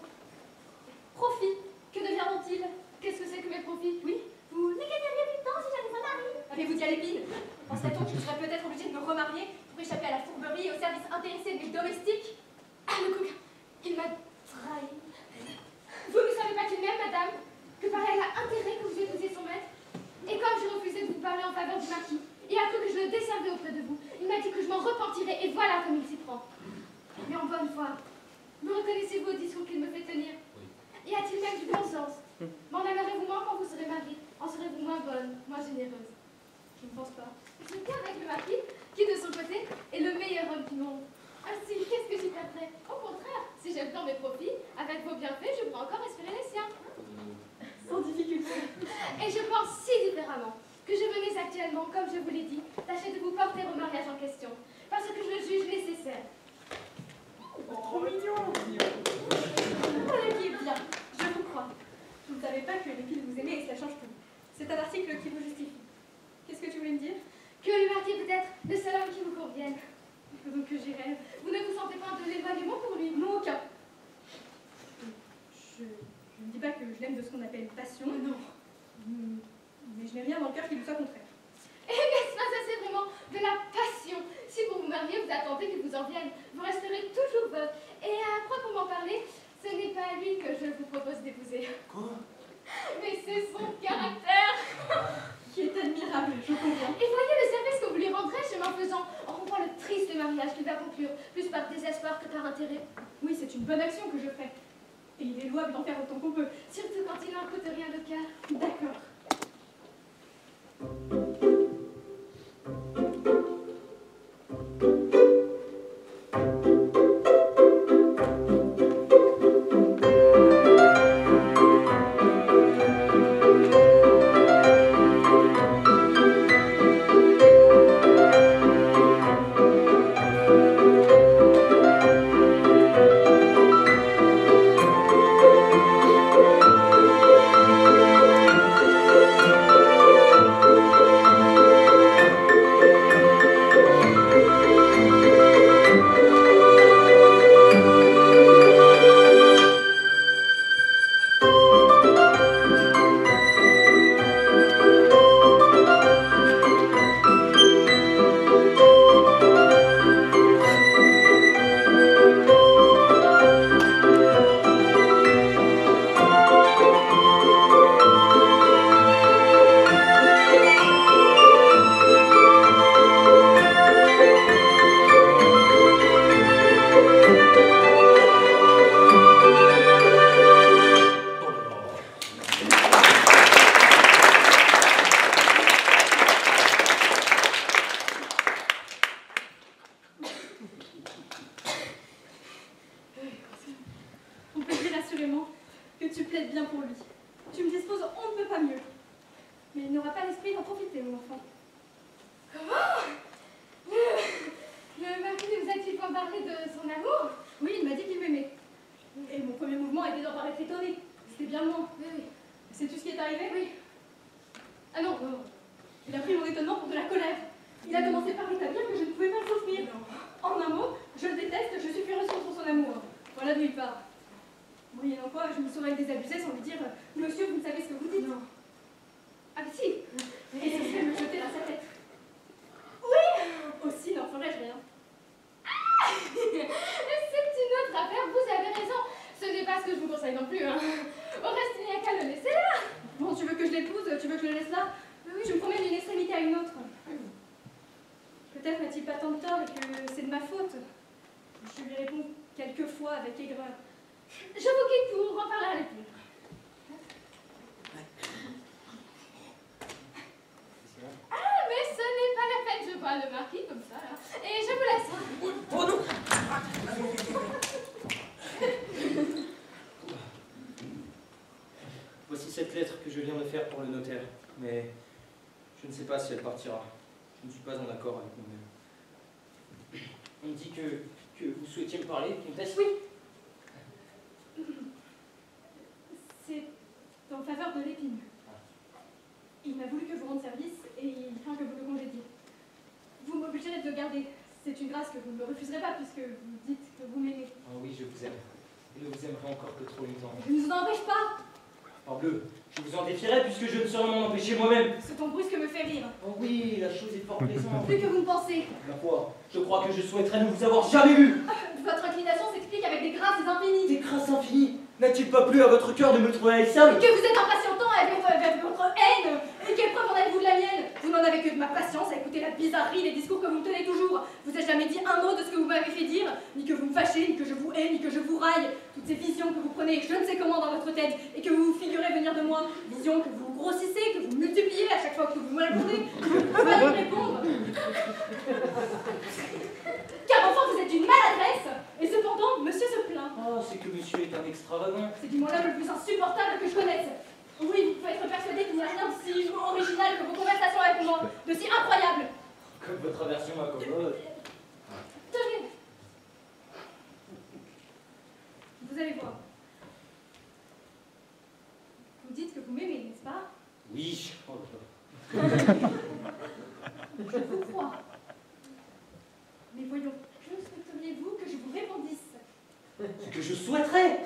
Speaker 4: profits, que deviendront-ils?
Speaker 7: Qu'est-ce que c'est que mes profits?
Speaker 4: Oui,
Speaker 7: Vous ne gagneriez plus de temps si j'avais un mari.
Speaker 4: Avez-vous dit à l'épine? Penserait-on que je serais peut-être obligée de me remarier pour échapper à la fourberie et au service intéressé de mes domestiques? Ah, le coquin, il m'a trahi. Vous ne savez pas qu'il m'aime, madame? Que par elle a intérêt que vous épousiez son maître? Et comme j'ai refusé de vous parler en faveur du marquis, et a cru que je le desservais auprès de vous, il m'a dit que je m'en repentirais, et voilà comme il s'y prend. Mais en bonne foi, me reconnaissez-vous au discours qu'il me fait tenir?
Speaker 3: Oui.
Speaker 4: Y a-t-il même du bon sens? M'en aimerez-vous moins quand vous serez mariée? En serez-vous moins bonne, moins généreuse? Je ne pense pas. Je viens avec le marquis, qui de son côté est le meilleur homme du monde. Ainsi, qu'est-ce que j'y perdrais? Au contraire, si j'aime tant mes profits, avec vos bienfaits, je peux encore espérer les siens. Sans difficulté. Et je pense si différemment que je venais actuellement, comme je vous l'ai dit, tâcher de vous porter au mariage en question, parce que je le juge nécessaire.
Speaker 5: Trop mignon.
Speaker 4: Oh, l'équipe, bien, je vous crois. Je ne savais pas que l'épine vous aimait et cela change tout. C'est un article qui vous justifie. Qu'est-ce que tu voulais me dire? Que le marquis peut être le seul homme qui vous convienne. Il faut donc que j'y rêve. Vous ne vous sentez pas de l'éloignement pour lui? Non, aucun. Je ne dis pas que je l'aime de ce qu'on appelle passion. Non. Mais je n'ai rien dans le cœur qui lui soit contraire. Eh bien, ça c'est vraiment de la passion. Si pour vous marier, vous attendez qu'il vous en vienne, vous resterez toujours veuve. Et à proprement parler, ce n'est pas lui que je vous propose d'épouser.
Speaker 8: Quoi?
Speaker 4: Mais c'est son caractère qui est admirable, je conviens. Et voyez le service que vous lui rendrez chemin faisant, en rompant le triste mariage qu'il va conclure, plus par désespoir que par intérêt. Oui, c'est une bonne action que je ferai. Et il est louable d'en faire autant qu'on peut, surtout quand il n'en coûte rien de cœur. D'accord.
Speaker 8: Voici cette lettre que je viens de faire pour le notaire, mais je ne sais pas si elle partira. Je ne suis pas en accord avec moi-même. On me dit que vous souhaitiez me parler, comtesse?
Speaker 4: Oui. C'est en faveur de l'épine. Il m'a voulu que je vous rende service et il craint que vous le congédiez. Vous m'obligerez de le garder. C'est une grâce que vous ne me refuserez pas puisque vous dites que vous m'aimez.
Speaker 8: Oh oui, je vous aime. Et je vous aimerai encore que trop longtemps.
Speaker 4: Je ne vous en empêche pas.
Speaker 8: Parbleu, Je vous en défierai puisque je ne saurais m'en empêcher moi-même.
Speaker 4: Ce ton brusque me fait rire.
Speaker 8: Oh oui, la chose est fort plaisante.
Speaker 4: Plus que vous ne pensez.
Speaker 8: Ma foi, je crois que je souhaiterais ne vous avoir jamais vu.
Speaker 4: Votre inclination s'explique avec des grâces infinies.
Speaker 8: Des grâces infinies. N'a-t-il pas plu à votre cœur de me trouver haïssable?
Speaker 4: Que vous êtes impatientant avec votre haine. Et quelle preuve en avez-vous de la mienne? Vous n'en avez que de ma patience à écouter la bizarrerie des discours que vous me tenez toujours. Vous n'avez jamais dit un mot de ce que vous m'avez fait dire, ni que vous me fâchez, ni que je vous hais, ni que je vous raille. Toutes ces visions que vous prenez je ne sais comment dans votre tête et que vous vous figurez venir de moi. Visions que vous grossissez, que vous multipliez à chaque fois que vous me répondez. Vous pouvez me répondre. Car enfin vous êtes d'une maladresse. Et cependant, monsieur se plaint.
Speaker 8: Oh, c'est que monsieur est un extravagant.
Speaker 4: C'est du moins là le plus insupportable que je connaisse. Oui, vous pouvez être persuadé qu'il n'y a rien de si original que vos conversations avec moi, de si incroyable.
Speaker 8: Comme votre aversion m'accommode.
Speaker 4: Tenez. Vous allez voir. Vous dites que vous m'aimez, n'est-ce pas?
Speaker 8: Oui.
Speaker 4: Je vous crois. Mais voyons, que souhaiteriez-vous que je vous répondisse?
Speaker 8: Ce que je souhaiterais.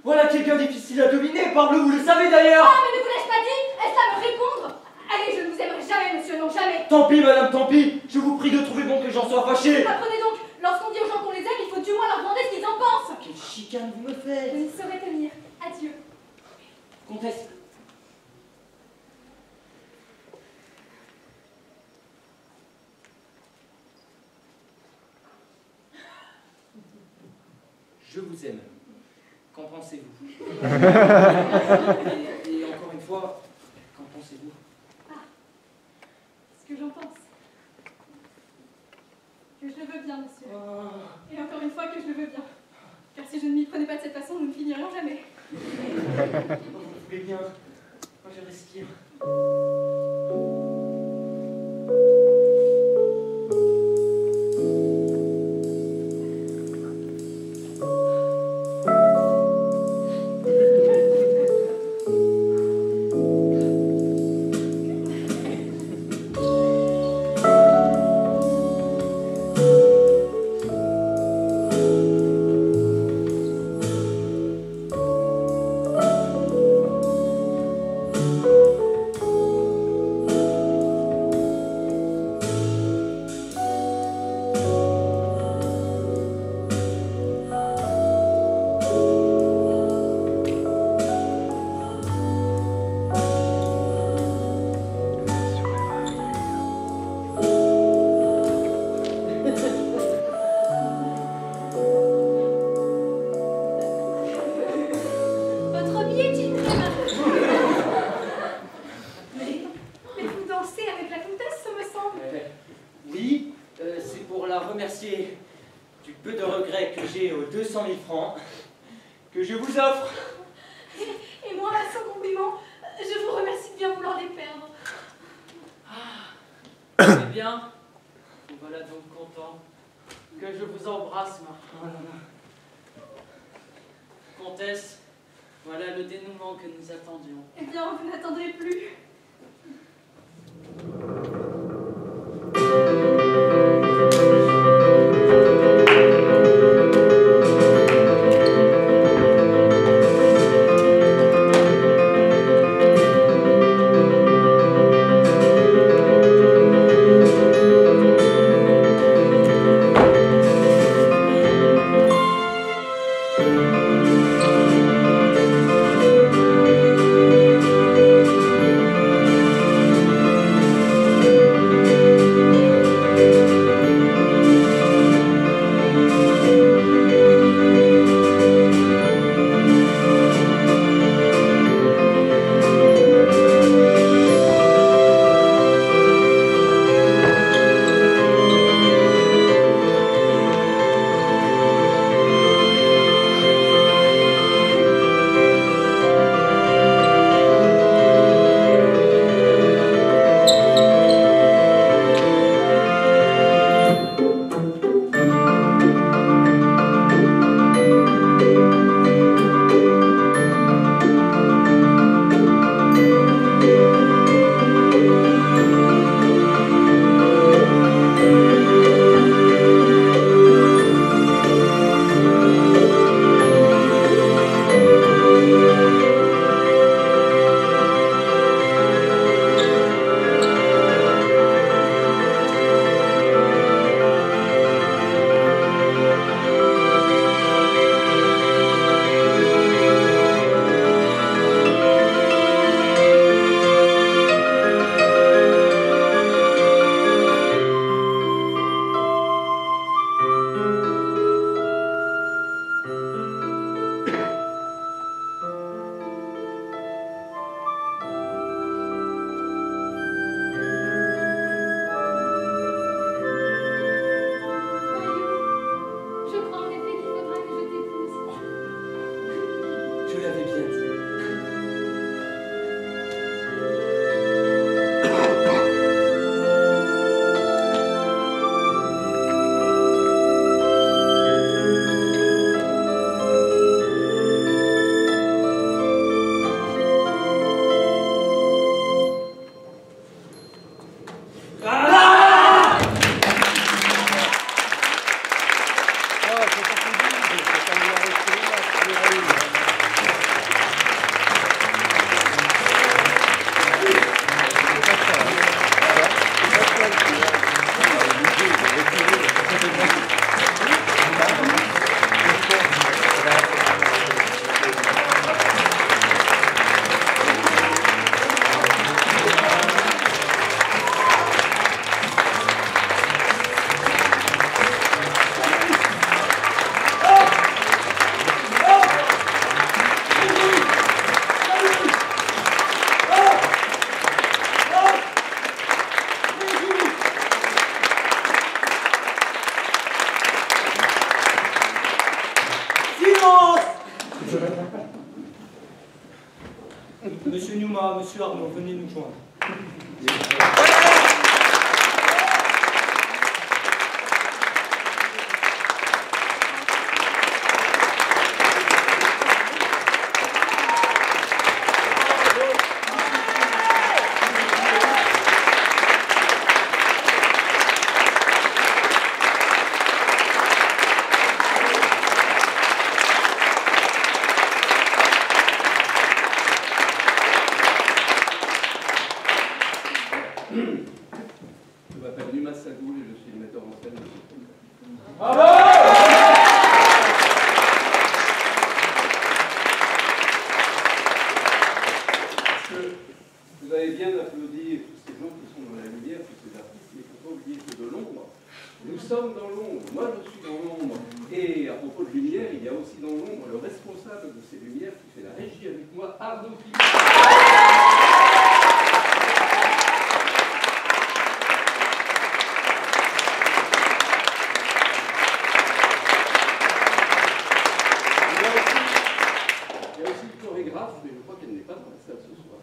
Speaker 8: Voilà quelqu'un difficile à deviner, parbleu, vous le savez d'ailleurs.
Speaker 4: Ah, mais ne vous l'ai-je pas dit? Est-ce à me répondre? Allez, je ne vous aimerai jamais, monsieur, non, jamais.
Speaker 8: Tant pis, madame, tant pis. Je vous prie de trouver bon que j'en sois fâché.
Speaker 4: Apprenez donc, lorsqu'on dit aux gens qu'on les aime, il faut du moins leur demander ce qu'ils en pensent.
Speaker 8: Quelle chicane vous me
Speaker 4: Je
Speaker 8: faites.
Speaker 4: ne saurais tenir. Adieu.
Speaker 8: Comtesse. Je vous aime. Qu'en pensez-vous? et encore une fois, qu'en pensez-vous?
Speaker 4: Ce que j'en pense. Que je le veux bien, monsieur.
Speaker 8: Oh.
Speaker 4: Et encore une fois, que je le veux bien. Car si je ne m'y prenais pas de cette façon, nous ne finirions jamais.
Speaker 8: Vous voulez bien? Moi, je respire. Que je vous offre.
Speaker 4: Et moi, sans compliment, je vous remercie de bien vouloir les perdre.
Speaker 6: Eh bien, voilà donc content que je vous embrasse, ma comtesse. Voilà le dénouement que nous attendions.
Speaker 4: Eh bien, vous n'attendrez plus.
Speaker 6: Voilà, monsieur Arnaud, venez nous joindre.
Speaker 1: Je m'appelle Numa Sagoul et je suis le metteur en scène de ce film. Parce que vous avez bien applaudi tous ces gens qui sont dans la lumière, tous ces artistes, mais il ne faut pas oublier que de l'ombre, nous sommes dans l'ombre. Moi, je suis dans l'ombre. Et à propos de lumière, il y a aussi dans l'ombre le responsable de ces lumières qui fait la régie avec moi, Arnaud Philippe. Mais je crois qu'elle n'est pas dans la salle ce soir.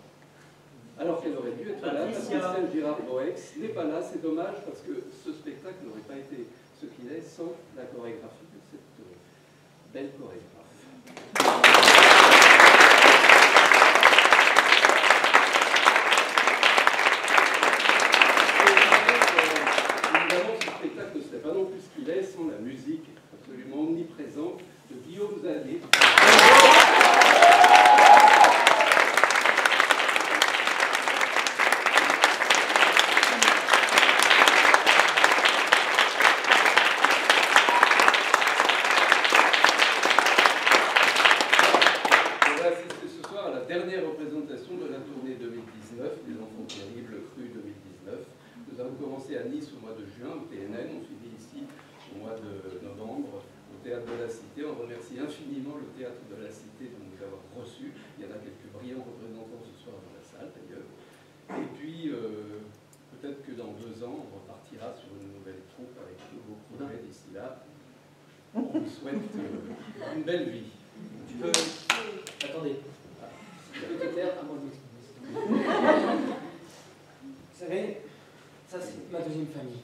Speaker 1: Alors qu'elle aurait dû être là, Patricia Girard-Boex n'est pas là, c'est dommage parce que ce spectacle n'aurait pas été ce qu'il est sans la chorégraphie de cette belle chorégraphe. Évidemment, ce spectacle ne serait pas non plus ce qu'il est sans la musique absolument omniprésente de Guillaume Zanier. Dernière représentation de la tournée 2019, des Enfants Terribles, Cru 2019. Nous avons commencé à Nice au mois de juin, au TNN, on finit ici au mois de novembre, au Théâtre de la Cité. On remercie infiniment le Théâtre de la Cité de nous avoir reçus. Il y en a quelques brillants représentants ce soir dans la salle d'ailleurs. Et puis, peut-être que dans 2 ans, on repartira sur une nouvelle troupe avec un nouveau projet. D'ici là, on vous souhaite une belle vie.
Speaker 8: Tu veux... Attendez. Je peux te taire à moi de m'exprimer. Vous savez, ça c'est ma deuxième famille.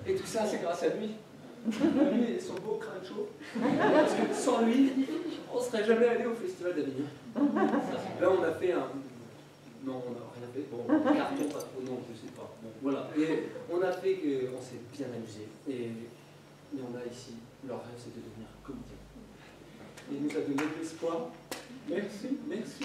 Speaker 8: Et tout ça c'est grâce à lui. Lui et son beau crâne chaud. Parce que sans lui, on ne serait jamais allé au Festival d'Avignon. Là on a fait un... Non, on n'a rien fait. Bon, un carton, pas trop, non, je sais pas. Bon, voilà. Et on a fait qu'on s'est bien amusé. Et on a ici, leur rêve c'est de devenir comédien. Il nous a donné de l'espoir. Merci, merci.